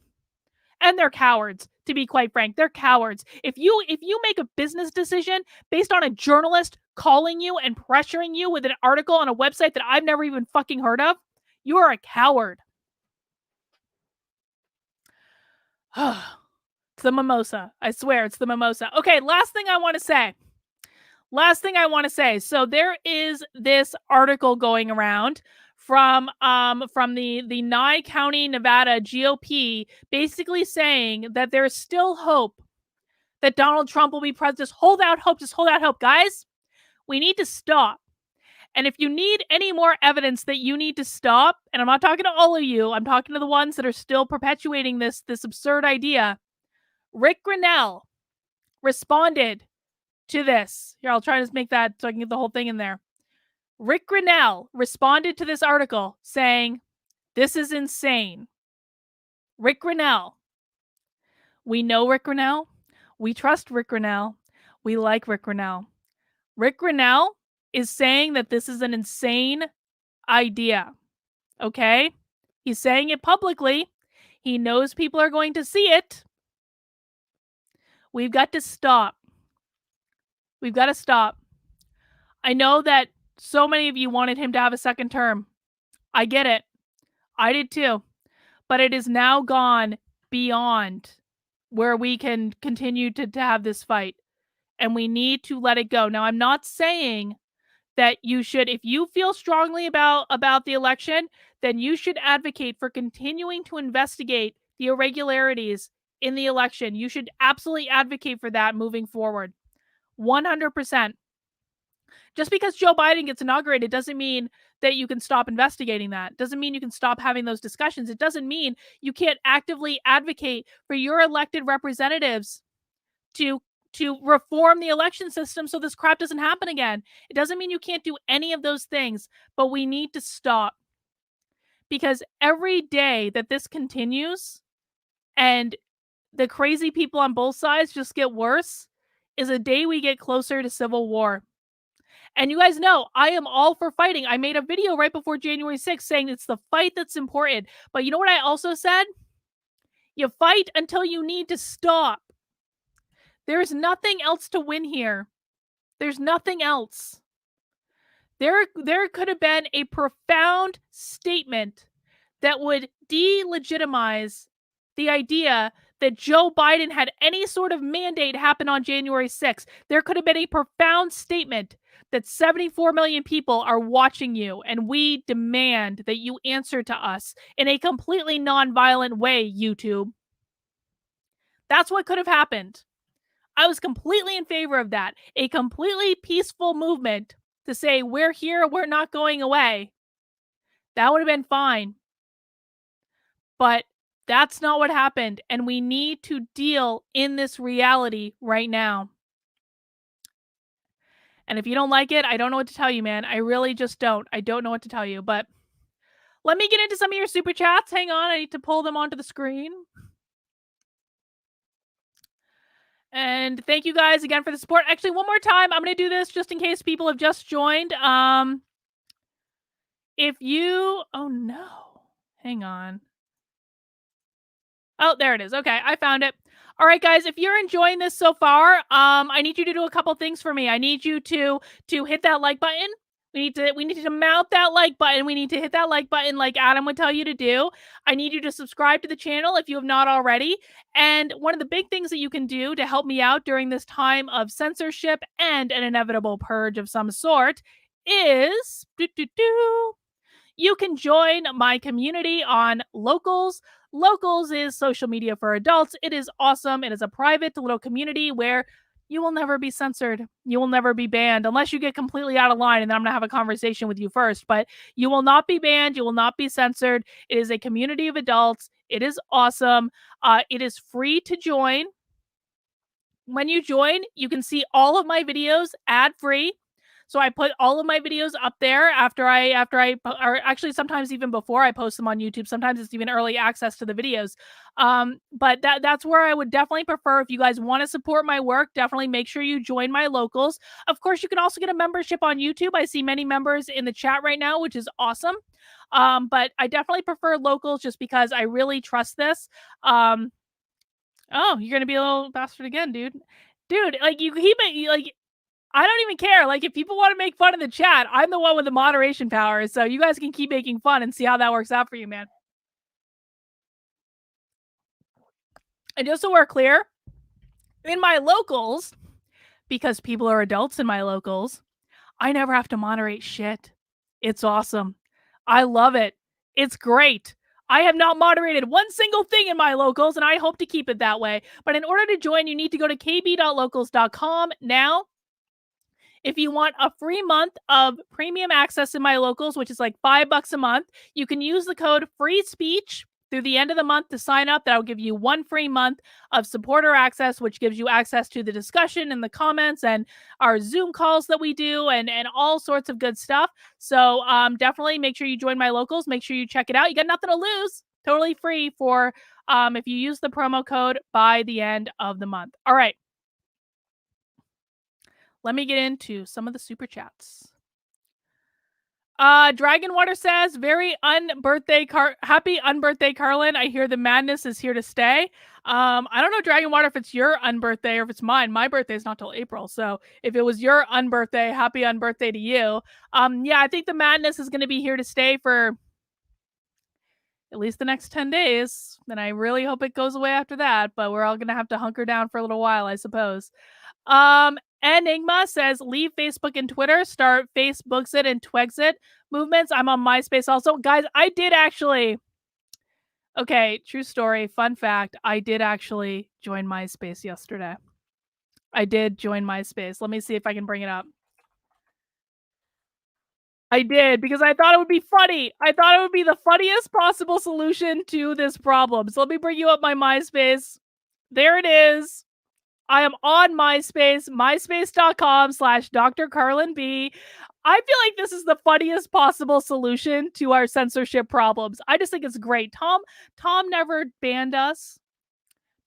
And they're cowards, to be quite frank. They're cowards. If you make a business decision based on a journalist calling you and pressuring you with an article on a website that I've never even fucking heard of, you are a coward. It's the mimosa. I swear it's the mimosa. Okay, last thing I want to say. So there is this article going around from the Nye County, Nevada GOP, basically saying that there's still hope that Donald Trump will be president. Just hold out hope, guys. We need to stop. And if you need any more evidence that you need to stop, and I'm not talking to all of you, I'm talking to the ones that are still perpetuating this absurd idea. Rick Grinnell responded to this. Here, I'll try to make that so I can get the whole thing in there. Rick Grinnell responded to this article saying, "This is insane." Rick Grinnell. We know Rick Grinnell. We trust Rick Grinnell. We like Rick Grinnell. Rick Grinnell is saying that this is an insane idea. Okay? He's saying it publicly. He knows people are going to see it. We've got to stop. We've got to stop. I know that so many of you wanted him to have a second term. I get it. I did too. But it is now gone beyond where we can continue to have this fight. And we need to let it go. Now, I'm not saying that you should, if you feel strongly about the election, then you should advocate for continuing to investigate the irregularities in the election. You should absolutely advocate for that moving forward. 100%. Just because Joe Biden gets inaugurated doesn't mean that you can stop investigating that. Doesn't mean you can stop having those discussions. It doesn't mean you can't actively advocate for your elected representatives to reform the election system so this crap doesn't happen again. It doesn't mean you can't do any of those things, but we need to stop. Because every day that this continues and the crazy people on both sides just get worse is a day we get closer to civil war. And you guys know, I am all for fighting. I made a video right before January 6th saying it's the fight that's important. But you know what I also said? You fight until you need to stop. There's nothing else to win here. There's nothing else. There could have been a profound statement that would delegitimize the idea that Joe Biden had any sort of mandate happen on January 6th. There could have been a profound statement that 74 million people are watching you, and we demand that you answer to us in a completely nonviolent way, YouTube. That's what could have happened. I was completely in favor of that. A completely peaceful movement to say, we're here, we're not going away. That would have been fine. But that's not what happened, and we need to deal in this reality right now. And if you don't like it, I don't know what to tell you, man. I really just don't. I don't know what to tell you, but let me get into some of your super chats. Hang on, I need to pull them onto the screen. And thank you guys again for the support. Actually, one more time, I'm going to do this just in case people have just joined. If you, oh no, hang on. Oh, there it is. Okay, I found it. All right, guys, if you're enjoying this so far, I need you to do a couple things for me. I need you to hit that like button. We need to mount that like button. We need to hit that like button like Adam would tell you to do. I need you to subscribe to the channel if you have not already. And one of the big things that you can do to help me out during this time of censorship and an inevitable purge of some sort is you can join my community on Locals. Locals is social media for adults. It is awesome. It is a private little community where you will never be censored. You will never be banned unless you get completely out of line, and then I'm going to have a conversation with you first. But you will not be banned. You will not be censored. It is a community of adults. It is awesome. It is free to join. When you join, you can see all of my videos ad-free. So I put all of my videos up there after I, or actually sometimes even before I post them on YouTube. Sometimes it's even early access to the videos. But that's where I would definitely prefer. If you guys want to support my work, definitely make sure you join my Locals. Of course, you can also get a membership on YouTube. I see many members in the chat right now, which is awesome. But I definitely prefer Locals just because I really trust this. Oh, you're going to be a little bastard again, dude. Dude, like you keep it, like, I don't even care. Like, if people want to make fun in the chat, I'm the one with the moderation power. So you guys can keep making fun and see how that works out for you, man. And just so we're clear, in my Locals, because people are adults in my Locals, I never have to moderate shit. It's awesome. I love it. It's great. I have not moderated one single thing in my Locals, and I hope to keep it that way. But in order to join, you need to go to kb.locals.com now. If you want a free month of premium access in my Locals, which is like $5 a month, you can use the code free speech through the end of the month to sign up. That'll give you one free month of supporter access, which gives you access to the discussion and the comments and our Zoom calls that we do and all sorts of good stuff. So definitely make sure you join my Locals. Make sure you check it out. You got nothing to lose. Totally free for if you use the promo code by the end of the month. All right. let me get into some of the super chats. Dragon Water says, very happy unbirthday, Carlin. I hear the madness is here to stay. I don't know, Dragon Water, if it's your unbirthday or if it's mine. My birthday is not till April. So if it was your unbirthday, happy unbirthday to you. Yeah, I think the madness is gonna be here to stay for at least the next 10 days. And I really hope it goes away after that, but we're all gonna have to hunker down for a little while, I suppose. Enigma says, leave Facebook and Twitter, start Facebooksit and Twexit movements. I'm on MySpace also. Guys, I did actually. Okay, true story. Fun fact. I did actually join MySpace yesterday. I did join MySpace. Let me see if I can bring it up. I did because I thought it would be funny. I thought it would be the funniest possible solution to this problem. So let me bring you up my MySpace. There it is. I am on MySpace, myspace.com/Dr. Carlin B. I feel like this is the funniest possible solution to our censorship problems. I just think it's great. Tom never banned us.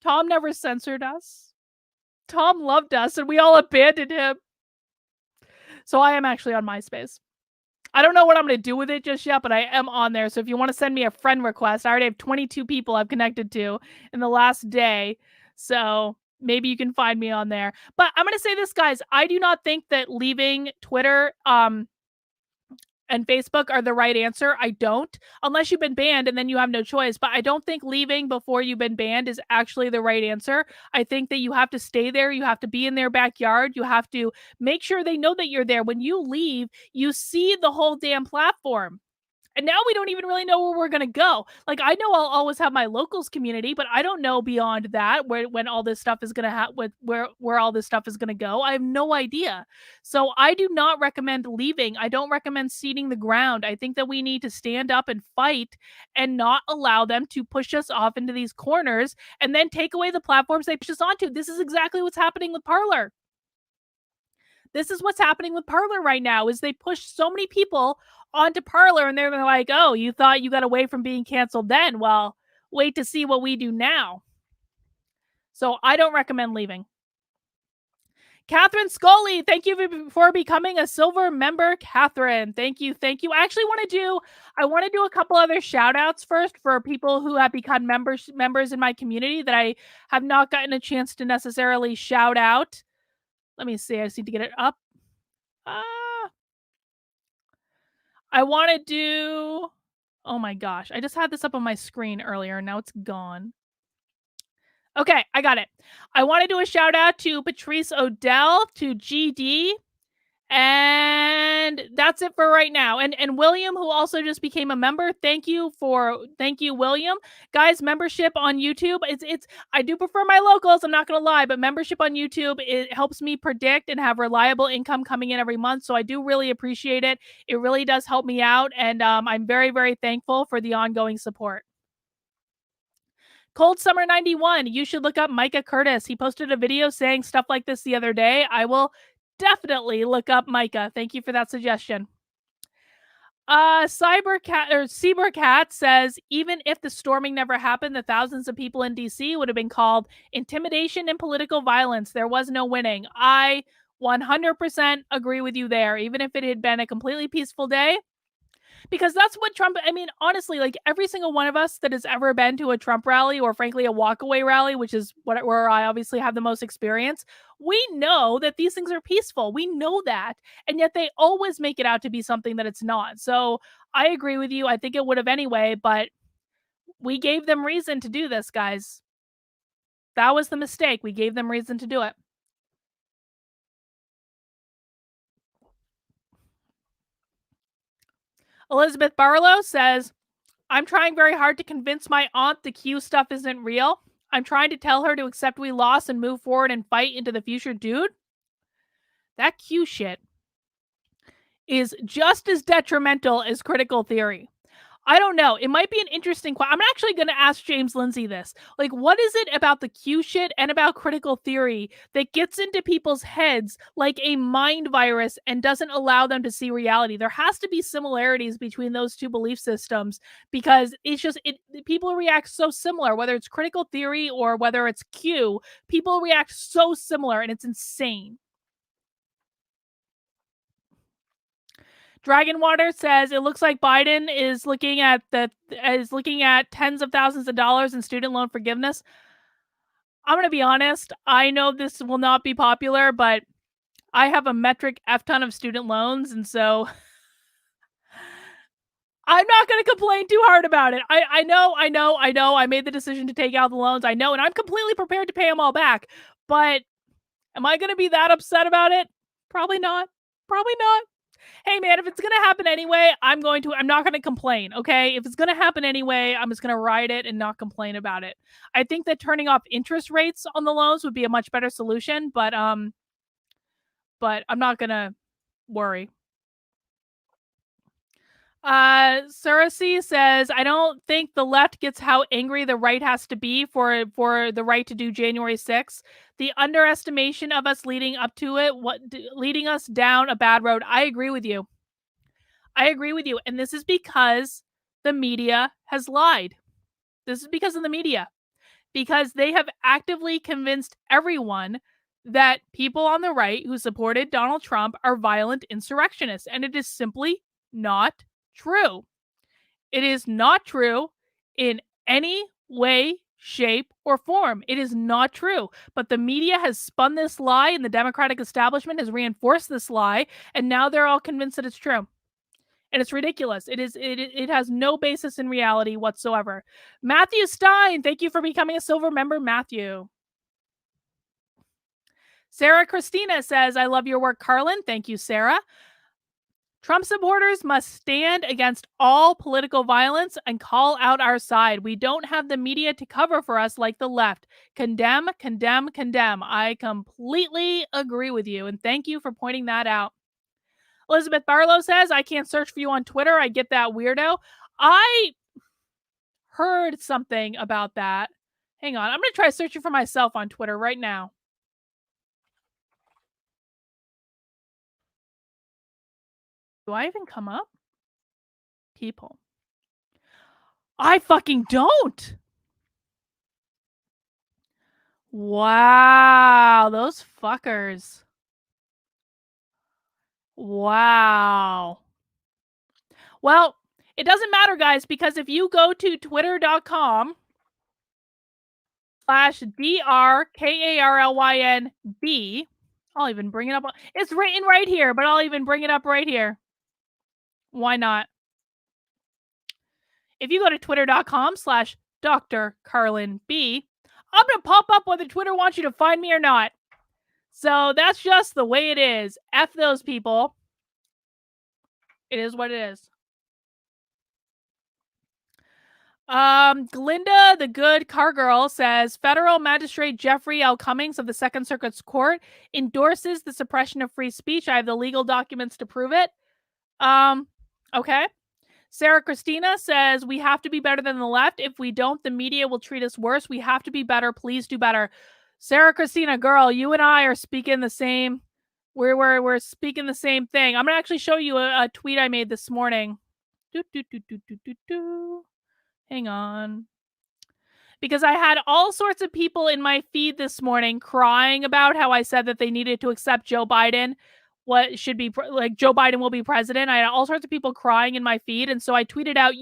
Tom never censored us. Tom loved us and we all abandoned him. So I am actually on MySpace. I don't know what I'm going to do with it just yet, but I am on there. So if you want to send me a friend request, I already have 22 people I've connected to in the last day. So maybe you can find me on there. But I'm going to say this, guys. I do not think that leaving Twitter and Facebook are the right answer. I don't, unless you've been banned and then you have no choice. But I don't think leaving before you've been banned is actually the right answer. I think that you have to stay there. You have to be in their backyard. You have to make sure they know that you're there. When you leave, you see the whole damn platform. And now we don't even really know where we're going to go. Like, I know I'll always have my locals community, but I don't know beyond that when all this stuff is going to where all this stuff is going to go. I have no idea. So I do not recommend leaving. I don't recommend ceding the ground. I think that we need to stand up and fight and not allow them to push us off into these corners and then take away the platforms they push us onto. This is exactly what's happening with Parler. This is what's happening with Parler right now is they push so many people onto Parler and they're like, oh, you thought you got away from being canceled then? Well, wait to see what we do now. So I don't recommend leaving. Catherine Scully, thank you for becoming a silver member, Catherine. Thank you. Thank you. I actually want to do a couple other shout outs first for people who have become members in my community that I have not gotten a chance to necessarily shout out. Let me see. I just need to get it up. I want to do. Oh my gosh. I just had this up on my screen earlier. Now it's gone. Okay, I got it. I want to do a shout out to Patrice Odell, to GD, and that's it for right now. And William, who also just became a member, thank you, William. Guys, membership on YouTube, it's I do prefer my locals, I'm not gonna lie, but membership on YouTube, it helps me predict and have reliable income coming in every month. So I do really appreciate it. It really does help me out, and I'm very, very thankful for the ongoing support. Cold Summer 91, you should look up Micah Curtis. He posted a video saying stuff like this the other day. I will definitely look up Micah. Thank you for that suggestion. Cybercat says, even if the storming never happened, the thousands of people in DC would have been called intimidation and political violence. There was no winning. I 100% agree with you there. Even if it had been a completely peaceful day, because that's what Trump, I mean, honestly, like every single one of us that has ever been to a Trump rally or frankly a walkaway rally, which is where I obviously have the most experience, we know that these things are peaceful. We know that. And yet they always make it out to be something that it's not. So I agree with you. I think it would have anyway, but we gave them reason to do this, guys. That was the mistake. We gave them reason to do it. Elizabeth Barlow says, I'm trying very hard to convince my aunt the Q stuff isn't real. I'm trying to tell her to accept we lost and move forward and fight into the future. Dude, that Q shit is just as detrimental as critical theory. I don't know. It might be an interesting question. I'm actually going to ask James Lindsay this. Like, what is it about the Q shit and about critical theory that gets into people's heads like a mind virus and doesn't allow them to see reality? There has to be similarities between those two belief systems because it's just, people react so similar, whether it's critical theory or whether it's Q, people react so similar and it's insane. Dragon Water says it looks like Biden is looking at tens of thousands of dollars in student loan forgiveness. I'm going to be honest. I know this will not be popular, but I have a metric F ton of student loans, and so I'm not going to complain too hard about it. I know. I made the decision to take out the loans. I know, and I'm completely prepared to pay them all back. But am I going to be that upset about it? Probably not. Probably not. Hey man, if it's gonna happen anyway, I'm not gonna complain, okay? If it's gonna happen anyway, I'm just gonna ride it and not complain about it. I think that turning off interest rates on the loans would be a much better solution, but I'm not gonna worry. Cersei says, I don't think the left gets how angry the right has to be for the right to do January 6th. The underestimation of us leading up to it, leading us down a bad road. I agree with you. And this is because the media has lied. This is because of the media. Because they have actively convinced everyone that people on the right who supported Donald Trump are violent insurrectionists. And it is simply not true. It is not true in any way, shape, or form. It is not true. But the media has spun this lie, and the Democratic establishment has reinforced this lie, and now they're all convinced that it's true. And it's ridiculous. It has no basis in reality whatsoever. Matthew Stein, thank you for becoming a silver member, Matthew. Sarah Christina says, I love your work, Carlin. Thank you, Sarah. Trump supporters must stand against all political violence and call out our side. We don't have the media to cover for us like the left. Condemn, condemn, condemn. I completely agree with you, and thank you for pointing that out. Elizabeth Barlow says, I can't search for you on Twitter. I get that, weirdo. I heard something about that. Hang on. I'm going to try searching for myself on Twitter right now. Do I even come up? People. I fucking don't. Wow. Those fuckers. Wow. Well, it doesn't matter, guys, because if you go to twitter.com/DRKARLYNB, I'll even bring it up. It's written right here, but I'll even bring it up right here. Why not? If you go to twitter.com/Dr. Carlin B, I'm going to pop up whether Twitter wants you to find me or not. So that's just the way it is. F those people. It is what it is. Glinda, the good car girl, says federal magistrate Jeffrey L. Cummings of the Second Circuit's Court endorses the suppression of free speech. I have the legal documents to prove it. Okay. Sarah Christina says we have to be better than the left. If we don't, the media will treat us worse. We have to be better. Please do better. Sarah Christina, girl, you and I are speaking the same. We're speaking the same thing. I'm gonna actually show you a tweet I made this morning. Hang on. Because I had all sorts of people in my feed this morning crying about how I said that they needed to accept Joe Biden. What should be like Joe Biden will be president. I had all sorts of people crying in my feed. And so I tweeted out,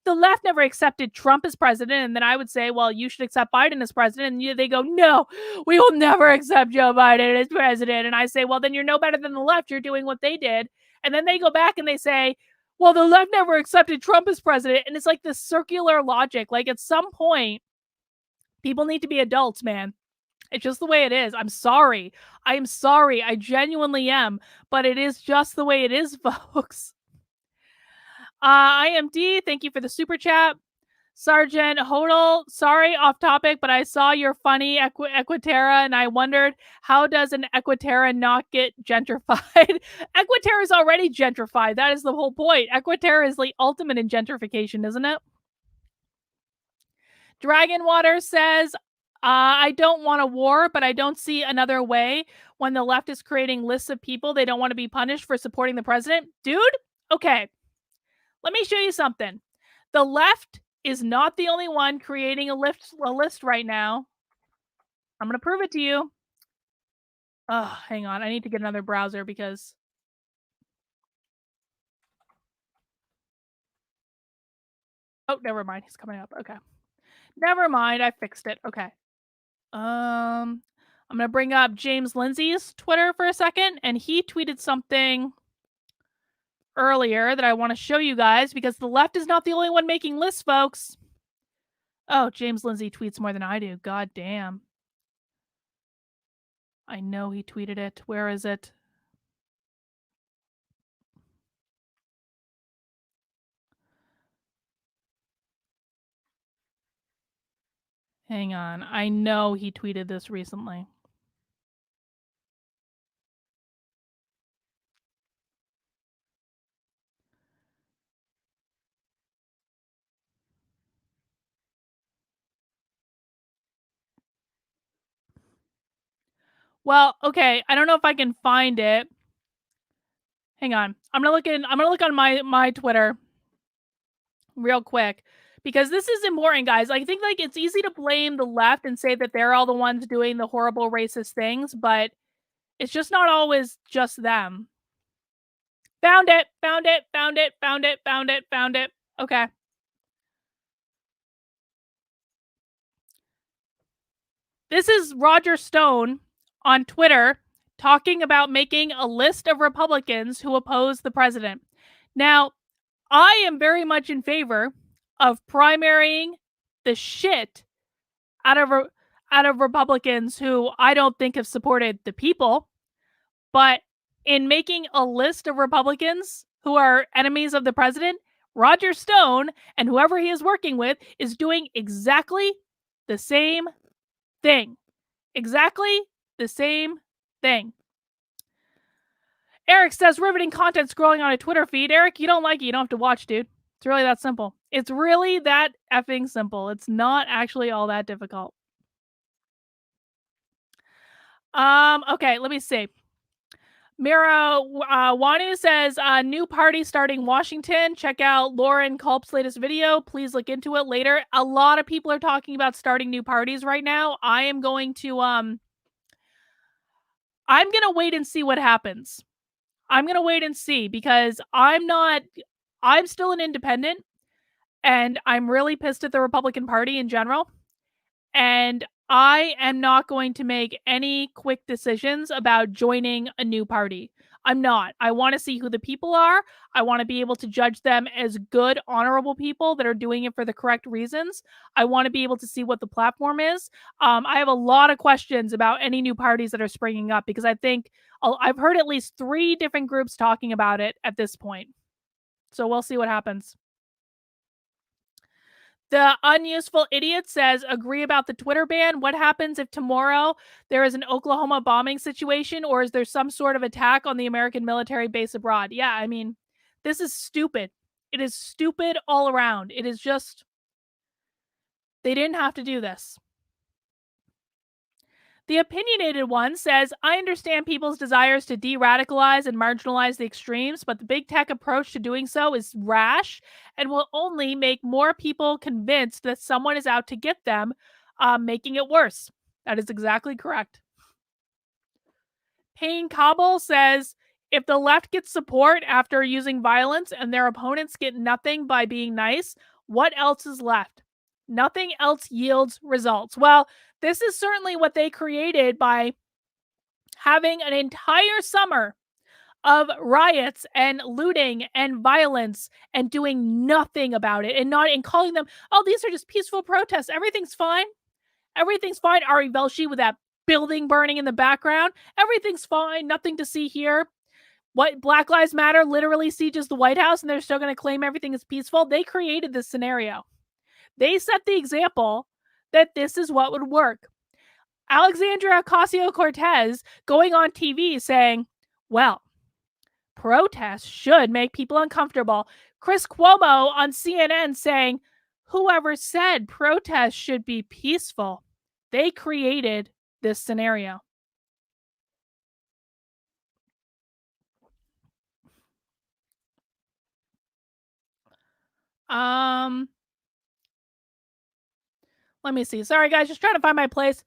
the left never accepted Trump as president. And then I would say, well, you should accept Biden as president. And they go, no, we will never accept Joe Biden as president. And I say, well, then you're no better than the left. You're doing what they did. And then they go back and they say, well, the left never accepted Trump as president. And it's like this circular logic. Like at some point, people need to be adults, man. It's just the way it is. I'm sorry. I am sorry. I genuinely am. But it is just the way it is, folks. IMD, thank you for the super chat. Sergeant Hodel, sorry, off topic, but I saw your funny Equiterra and I wondered, how does an Equiterra not get gentrified? Equiterra is already gentrified. That is the whole point. Equiterra is the ultimate in gentrification, isn't it? Dragon Water says, I don't want a war, but I don't see another way when the left is creating lists of people they don't want to be punished for supporting the president. Dude, okay. Let me show you something. The left is not the only one creating a list right now. I'm going to prove it to you. Oh, hang on. I need to get another browser because Oh, never mind. He's coming up. Okay. Never mind. I fixed it. Okay. I'm gonna bring up James Lindsay's Twitter for a second, and he tweeted something earlier that I want to show you guys because the left is not the only one making lists, folks. Oh, James Lindsay tweets more than I do. God damn. I know he tweeted it. Where is it? Hang on. I know he tweeted this recently. Well, okay. I don't know if I can find it. Hang on. I'm gonna look on my Twitter real quick because this is important, guys. I think like it's easy to blame the left and say that they're all the ones doing the horrible racist things, but it's just not always just them. Found it. Found it. Found it. Found it. Found it. Found it. Okay. This is Roger Stone on Twitter talking about making a list of Republicans who oppose the president. Now, I am very much in favor of primarying the shit out of Republicans who I don't think have supported the people, but in making a list of Republicans who are enemies of the president, Roger Stone and whoever he is working with is doing exactly the same thing. Exactly the same thing. Eric says riveting content scrolling on a Twitter feed. Eric, you don't like it, you don't have to watch, dude. It's really that simple. It's really that effing simple. It's not actually all that difficult. Okay, let me see. Mira Wanu says, new party starting Washington. Check out Lauren Culp's latest video. Please look into it later. A lot of people are talking about starting new parties right now. I am going to, I'm going to wait and see what happens. I'm going to wait and see because I'm still an independent and I'm really pissed at the Republican Party in general. And I am not going to make any quick decisions about joining a new party. I'm not. I want to see who the people are. I want to be able to judge them as good, honorable people that are doing it for the correct reasons. I want to be able to see what the platform is. I have a lot of questions about any new parties that are springing up because I think I've heard at least 3 different groups talking about it at this point. So we'll see what happens. The unuseful idiot says, agree about the Twitter ban. What happens if tomorrow there is an Oklahoma bombing situation or is there some sort of attack on the American military base abroad? Yeah, I mean, this is stupid. It is stupid all around. It is just, they didn't have to do this. The opinionated one says, I understand people's desires to de-radicalize and marginalize the extremes, but the big tech approach to doing so is rash and will only make more people convinced that someone is out to get them, making it worse. That is exactly correct. Payne Cobble says, if the left gets support after using violence and their opponents get nothing by being nice, what else is left? Nothing else yields results. Well, this is certainly what they created by having an entire summer of riots and looting and violence and doing nothing about it and calling them, oh, these are just peaceful protests. Everything's fine. Everything's fine. Ari Velshi with that building burning in the background. Everything's fine. Nothing to see here. What Black Lives Matter literally sieges the White House and they're still going to claim everything is peaceful. They created this scenario. They set the example that this is what would work. Alexandria Ocasio-Cortez going on TV saying, well, protests should make people uncomfortable. Chris Cuomo on CNN saying, whoever said protests should be peaceful? They created this scenario. Let me see. Sorry, guys. Just trying to find my place.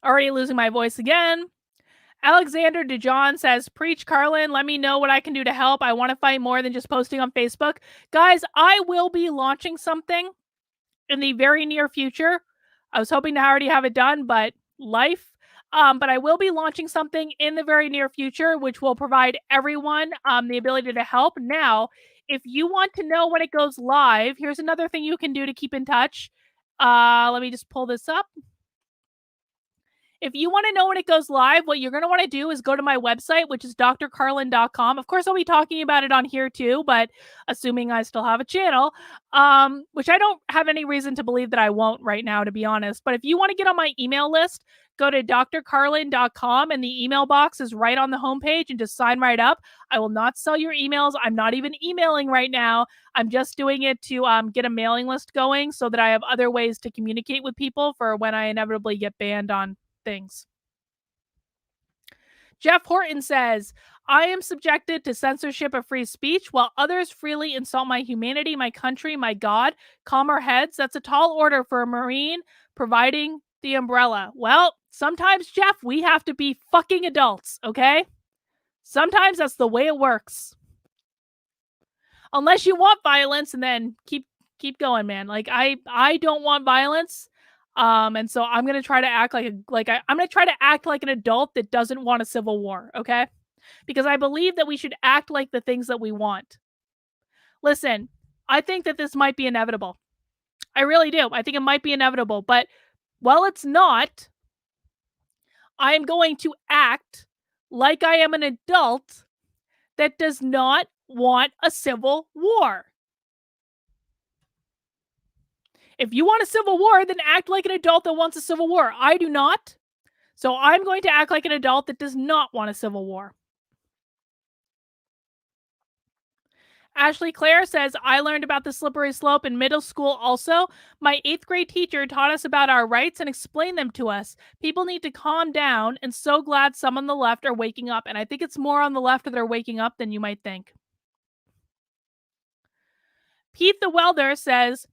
Already losing my voice again. Alexander DeJohn says, preach, Carlin. Let me know what I can do to help. I want to fight more than just posting on Facebook. Guys, I will be launching something in the very near future. I was hoping to already have it done, but life. But I will be launching something in the very near future, which will provide everyone the ability to help. Now, if you want to know when it goes live, here's another thing you can do to keep in touch. Let me just pull this up. If you want to know when it goes live, what you're going to want to do is go to my website, which is drcarlin.com. Of course, I'll be talking about it on here too, but assuming I still have a channel, which I don't have any reason to believe that I won't right now, to be honest. But if you want to get on my email list, go to drcarlin.com, and the email box is right on the homepage, and just sign right up. I will not sell your emails. I'm not even emailing right now. I'm just doing it to get a mailing list going so that I have other ways to communicate with people for when I inevitably get banned on things. Jeff Horton says, I am subjected to censorship of free speech while others freely insult my humanity, my country, my God. Calm our heads. That's a tall order for a Marine providing the umbrella. Well, sometimes, Jeff, we have to be fucking adults, okay? Sometimes that's the way it works. Unless you want violence, and then keep going, man. Like I don't want violence. And so I'm gonna try to act I'm gonna try to act like an adult that doesn't want a civil war, okay? Because I believe that we should act like the things that we want. Listen, I think that this might be inevitable. I really do. I think it might be inevitable, but while it's not, I am going to act like I am an adult that does not want a civil war. If you want a civil war, then act like an adult that wants a civil war. I do not. So I'm going to act like an adult that does not want a civil war. Ashley Clare says, I learned about the slippery slope in middle school also. My 8th grade teacher taught us about our rights and explained them to us. People need to calm down, and so glad some on the left are waking up. And I think it's more on the left that are waking up than you might think. Pete the Welder says,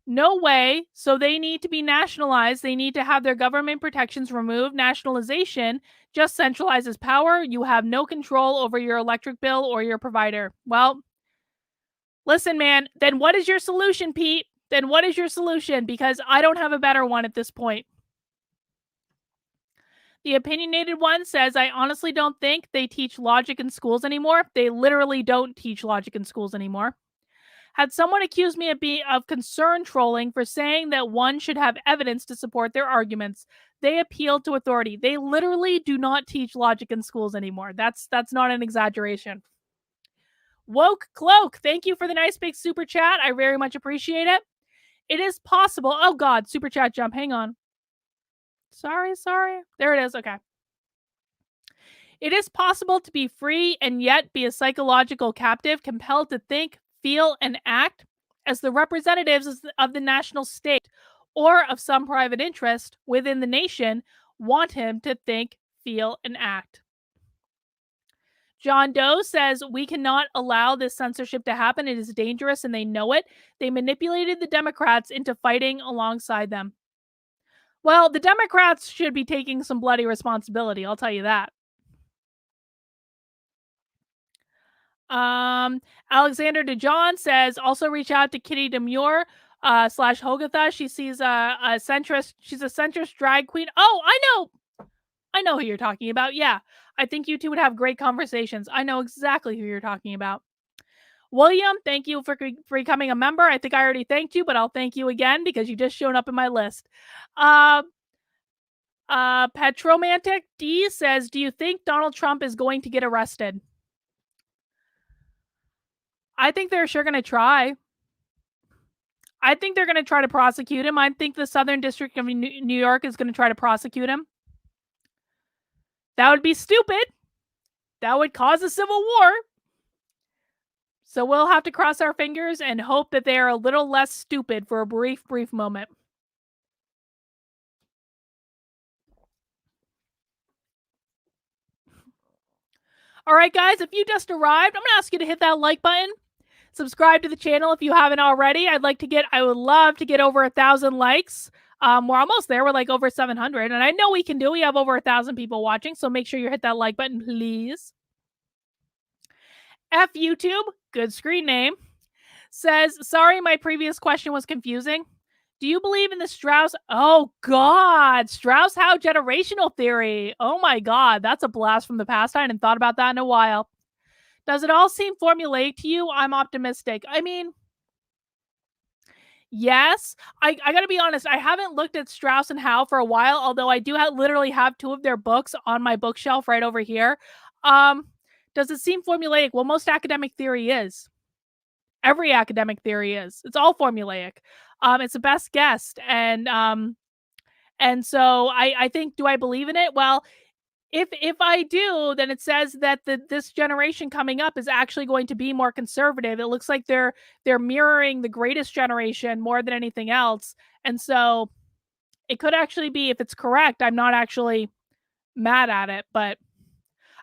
no way. So they need to be nationalized. They need to have their government protections removed. Nationalization just centralizes power. You have no control over your electric bill or your provider. Well, listen, man, then what is your solution, Pete? Then what is your solution? Because I don't have a better one at this point. The opinionated one says, I honestly don't think they teach logic in schools anymore. They literally don't teach logic in schools anymore. Had someone accused me of concern trolling for saying that one should have evidence to support their arguments. They appealed to authority. They literally do not teach logic in schools anymore. That's not an exaggeration. Woke Cloak, thank you for the nice big super chat. I very much appreciate it. It is possible. Oh God, super chat jump. Hang on. Sorry. There it is. Okay. It is possible to be free and yet be a psychological captive, compelled to think, feel, and act as the representatives of the national state or of some private interest within the nation want him to think, feel, and act. John Doe says, we cannot allow this censorship to happen. It is dangerous and they know it. They manipulated the Democrats into fighting alongside them. Well, the Democrats should be taking some bloody responsibility. I'll tell you that. Alexander DeJohn says, also reach out to Kitty Demure / Hogatha. She sees a centrist. She's a centrist drag queen. Oh, I know who you're talking about. Yeah. I think you two would have great conversations. I know exactly who you're talking about. William, thank you for becoming a member. I think I already thanked you, but I'll thank you again because you just showed up in my list. Petromantic D says, do you think Donald Trump is going to get arrested? I think they're sure going to try. I think they're going to try to prosecute him. I think the Southern District of New York is going to try to prosecute him. That would be stupid. That would cause a civil war. So we'll have to cross our fingers and hope that they are a little less stupid for a brief moment. All right, guys, if you just arrived, I'm going to ask you to hit that like button. Subscribe to the channel if you haven't already. I would love to get over 1,000 likes. We're almost there. We're like over 700, and I know we can do. We have over 1,000 people watching, so make sure you hit that like button, please. F YouTube, good screen name, says, sorry, my previous question was confusing. Do you believe in the Strauss? Oh God, Strauss-Howe generational theory. Oh my God, that's a blast from the past. I hadn't thought about that in a while. Does it all seem formulaic to you? I'm optimistic. I mean, yes. I gotta be honest, I haven't looked at Strauss and Howe for a while, although I do literally have 2 of their books on my bookshelf right over here. Um, does it seem formulaic? Well, most academic theory is. Every academic theory is. It's all formulaic. It's a best guess, and so I think, do I believe in it? Well, if I do, then it says that this generation coming up is actually going to be more conservative. It looks like they're mirroring the greatest generation more than anything else. And so it could actually be, if it's correct, I'm not actually mad at it, but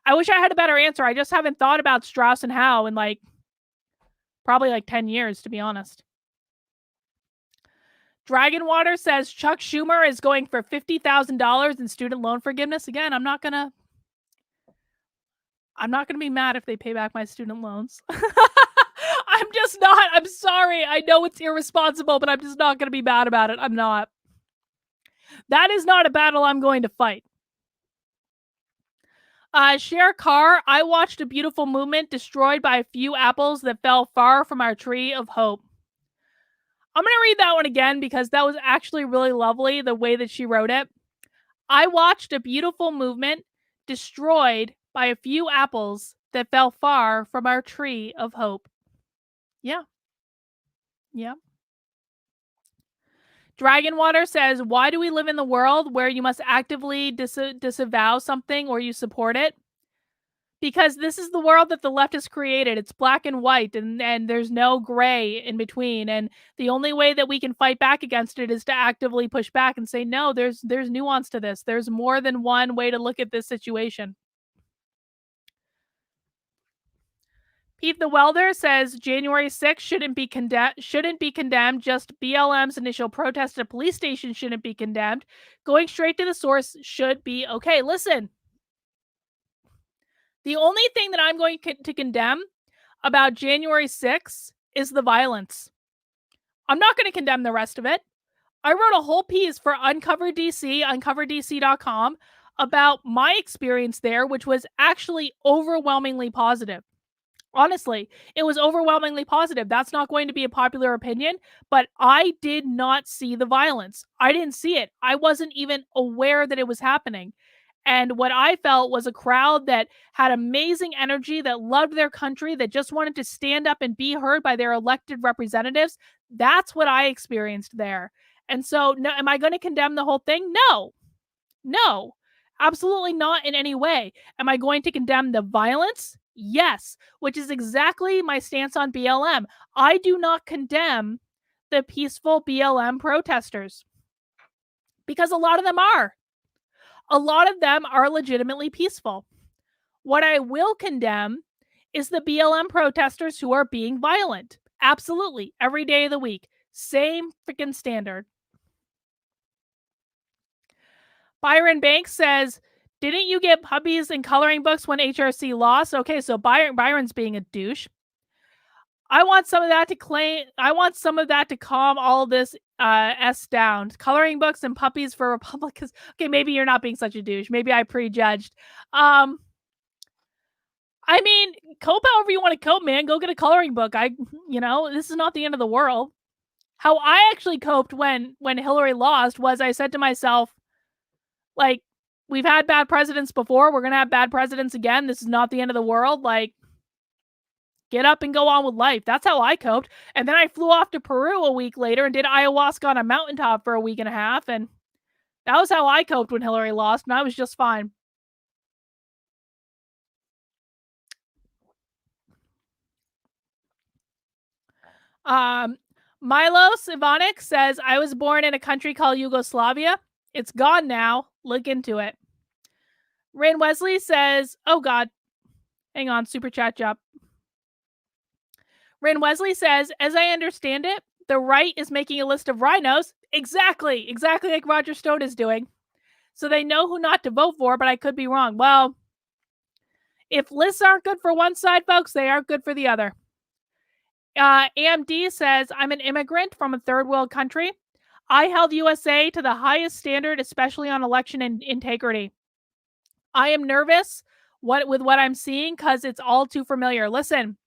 I wish I had a better answer. I just haven't thought about Strauss and Howe in like probably like 10 years, to be honest. Dragonwater says Chuck Schumer is going for $50,000 in student loan forgiveness. Again, I'm not gonna be mad if they pay back my student loans. I'm just not. I'm sorry. I know it's irresponsible, but I'm just not gonna be mad about it. I'm not. That is not a battle I'm going to fight. Share car. I watched a beautiful movement destroyed by a few apples that fell far from our tree of hope. I'm going to read that one again because that was actually really lovely, the way that she wrote it. I watched a beautiful movement destroyed by a few apples that fell far from our tree of hope. Yeah. Yeah. Dragonwater says, why do we live in the world where you must actively disavow something or you support it? Because this is the world that the left has created. It's black and white, and there's no gray in between. And the only way that we can fight back against it is to actively push back and say, no, there's nuance to this. There's more than one way to look at this situation. Pete the Welder says January 6th shouldn't be condemned. Just BLM's initial protest at a police station shouldn't be condemned. Going straight to the source should be okay. Listen, the only thing that I'm going to condemn about January 6th is the violence. I'm not going to condemn the rest of it. I wrote a whole piece for Uncover DC, uncoverdc.com, about my experience there, which was actually overwhelmingly positive. Honestly, it was overwhelmingly positive. That's not going to be a popular opinion, but I did not see the violence. I didn't see it. I wasn't even aware that it was happening. And what I felt was a crowd that had amazing energy, that loved their country, that just wanted to stand up and be heard by their elected representatives. That's what I experienced there. And so, no, am I going to condemn the whole thing? No, absolutely not in any way. Am I going to condemn the violence? Yes, which is exactly my stance on BLM. I do not condemn the peaceful BLM protesters because a lot of them are. A lot of them are legitimately peaceful. What I will condemn is the BLM protesters who are being violent. Absolutely. Every day of the week. Same freaking standard. Byron Banks says, didn't you get puppies and coloring books when HRC lost? Okay, so Byron's being a douche. I want some of that to calm all this S down. Coloring books and puppies for Republicans. Okay, maybe you're not being such a douche. Maybe I prejudged. I mean, cope however you want to cope, man. Go get a coloring book. This is not the end of the world. How I actually coped when Hillary lost was I said to myself, like, we've had bad presidents before. We're going to have bad presidents again. This is not the end of the world. Like, get up and go on with life. That's how I coped. And then I flew off to Peru a week later and did ayahuasca on a mountaintop for a week and a half. And that was how I coped when Hillary lost. And I was just fine. Milos Ivanic says, I was born in a country called Yugoslavia. It's gone now. Look into it. Rain Wesley says, oh God. Hang on, super chat job. Rain Wesley says, as I understand it, the right is making a list of rhinos. Exactly, exactly like Roger Stone is doing. So they know who not to vote for, but I could be wrong. Well, if lists aren't good for one side, folks, they aren't good for the other. AMD says, I'm an immigrant from a third world country. I held USA to the highest standard, especially on election and integrity. I am nervous with what I'm seeing because it's all too familiar. Listen,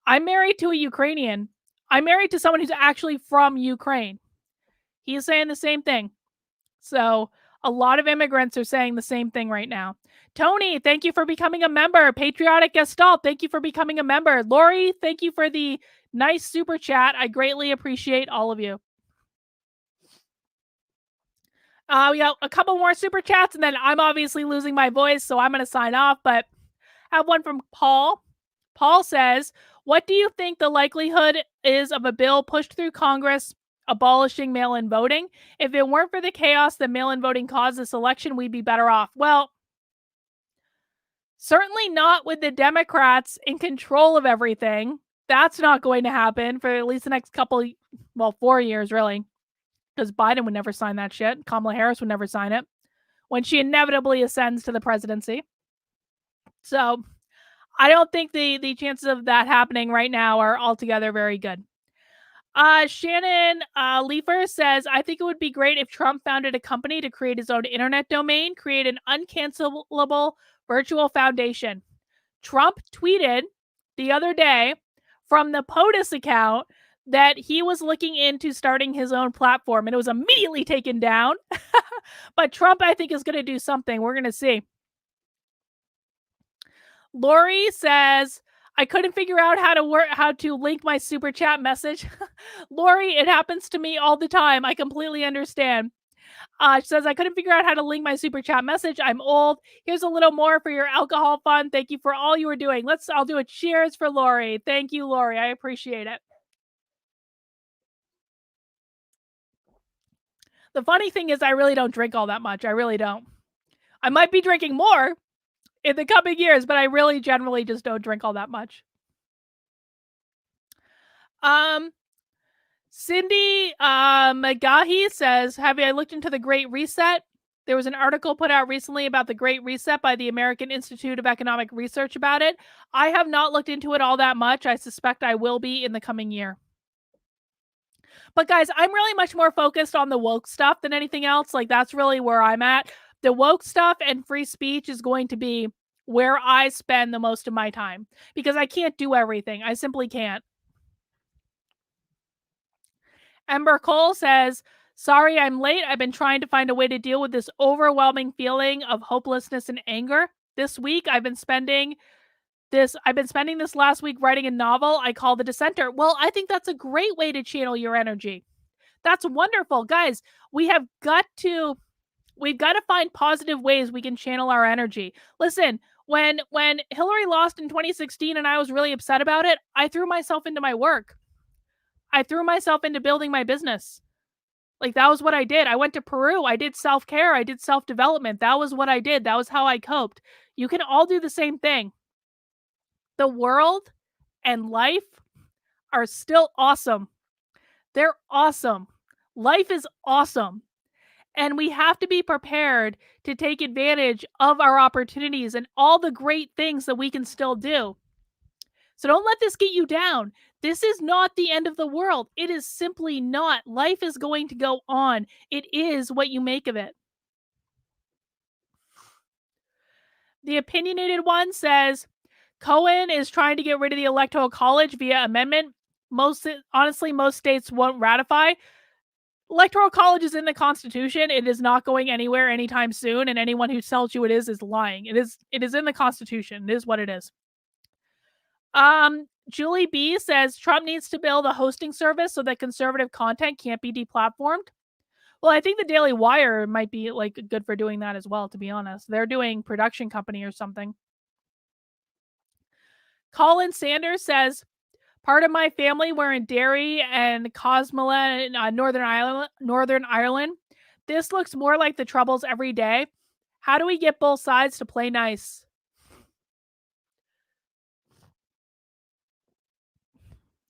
I'm married to a Ukrainian. I'm married to someone who's actually from Ukraine. He's saying the same thing. So a lot of immigrants are saying the same thing right now. Tony, thank you for becoming a member. Patriotic Gestalt, thank you for becoming a member. Lori, thank you for the nice super chat. I greatly appreciate all of you. We got a couple more super chats, and then I'm obviously losing my voice, so I'm going to sign off. But I have one from Paul. Paul says, what do you think the likelihood is of a bill pushed through Congress abolishing mail-in voting? If it weren't for the chaos that mail-in voting caused this election, we'd be better off. Well, certainly not with the Democrats in control of everything. That's not going to happen for at least the next 4 years, really. Because Biden would never sign that shit. Kamala Harris would never sign it when she inevitably ascends to the presidency. So I don't think the chances of that happening right now are altogether very good. Shannon Leifer says, I think it would be great if Trump founded a company to create his own internet domain, create an uncancelable virtual foundation. Trump tweeted the other day from the POTUS account that he was looking into starting his own platform, and it was immediately taken down. But Trump, I think, is going to do something. We're going to see. Lori says, I couldn't figure out how to link my super chat message. Lori, it happens to me all the time. I completely understand. She says, I couldn't figure out how to link my super chat message. I'm old. Here's a little more for your alcohol fund. Thank you for all you were doing. I'll do a cheers for Lori. Thank you, Lori. I appreciate it. The funny thing is I really don't drink all that much. I really don't. I might be drinking more in the coming years, but I really generally just don't drink all that much. Cindy McGahee says, have I looked into the Great Reset? There was an article put out recently about the Great Reset by the American Institute of Economic Research about it. I have not looked into it all that much. I suspect I will be in the coming year. But guys, I'm really much more focused on the woke stuff than anything else. Like, that's really where I'm at. The woke stuff and free speech is going to be where I spend the most of my time because I can't do everything. I simply can't. Ember Cole says, sorry I'm late. I've been trying to find a way to deal with this overwhelming feeling of hopelessness and anger. This week I've been spending this last week writing a novel I call The Dissenter. Well, I think that's a great way to channel your energy. That's wonderful. Guys, we've got to find positive ways we can channel our energy. Listen, when Hillary lost in 2016 and I was really upset about it, I threw myself into my work. I threw myself into building my business. Like, that was what I did. I went to Peru. I did self-care. I did self-development. That was what I did. That was how I coped. You can all do the same thing. The world and life are still awesome. They're awesome. Life is awesome. And we have to be prepared to take advantage of our opportunities and all the great things that we can still do. So don't let this get you down. This is not the end of the world. It is simply not. Life is going to go on. It is what you make of it. The opinionated one says, Cohen is trying to get rid of the Electoral College via amendment. Most states won't ratify. Electoral College is in the Constitution. It is not going anywhere anytime soon, and anyone who tells you it is lying. It is in the Constitution. It is what it is. Julie B says Trump needs to build a hosting service so that conservative content can't be deplatformed. Well, I think the Daily Wire might be like good for doing that as well, to be honest. They're doing production company or something. Colin Sanders says, part of my family were in Derry and Cosmola in Northern Ireland. This looks more like the Troubles every day. How do we get both sides to play nice?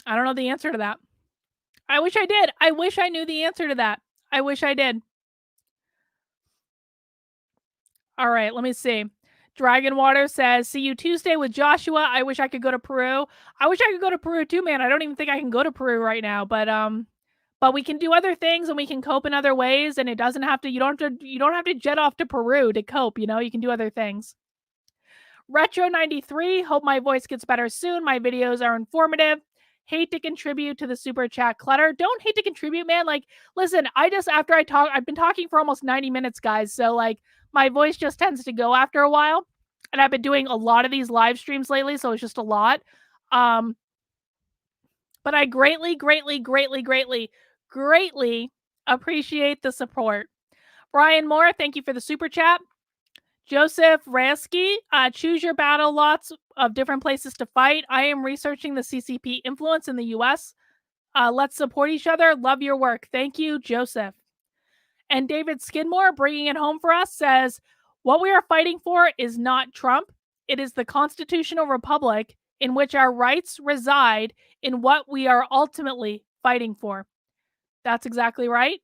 I don't know the answer to that. I wish I did. I wish I knew the answer to that. I wish I did. All right, let me see. Dragon Water says, "See you Tuesday with Joshua. I wish I could go to Peru. I wish I could go to Peru too, man. I don't even think I can go to Peru right now, but we can do other things and we can cope in other ways. And it doesn't have to. You don't have to jet off to Peru to cope. You know, you can do other things." Retro 93, hope my voice gets better soon. My videos are informative. Hate to contribute to the super chat clutter. Don't hate to contribute, man. Like, listen, after I talk, I've been talking for almost 90 minutes, guys. So, like, my voice just tends to go after a while. And I've been doing a lot of these live streams lately. So it's just a lot. But I greatly, greatly, greatly, greatly, greatly appreciate the support. Brian Moore, thank you for the super chat. Joseph Rasky, choose your battle, lots of different places to fight. I am researching the CCP influence in the US. Let's support each other. Love your work. Thank you, Joseph. And David Skidmore, bringing it home for us, says, "What we are fighting for is not Trump. It is the constitutional republic in which our rights reside in what we are ultimately fighting for." That's exactly right.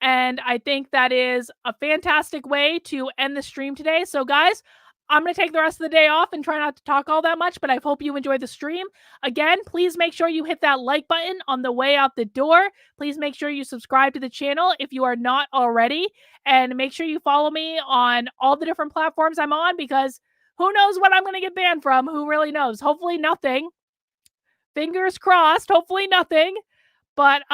And I think that is a fantastic way to end the stream today. So, guys, I'm going to take the rest of the day off and try not to talk all that much, but I hope you enjoyed the stream. Again, please make sure you hit that like button on the way out the door. Please make sure you subscribe to the channel if you are not already. And make sure you follow me on all the different platforms I'm on, because who knows what I'm going to get banned from? Who really knows? Hopefully nothing. Fingers crossed. Hopefully nothing. But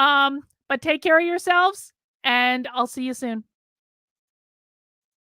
take care of yourselves, and I'll see you soon.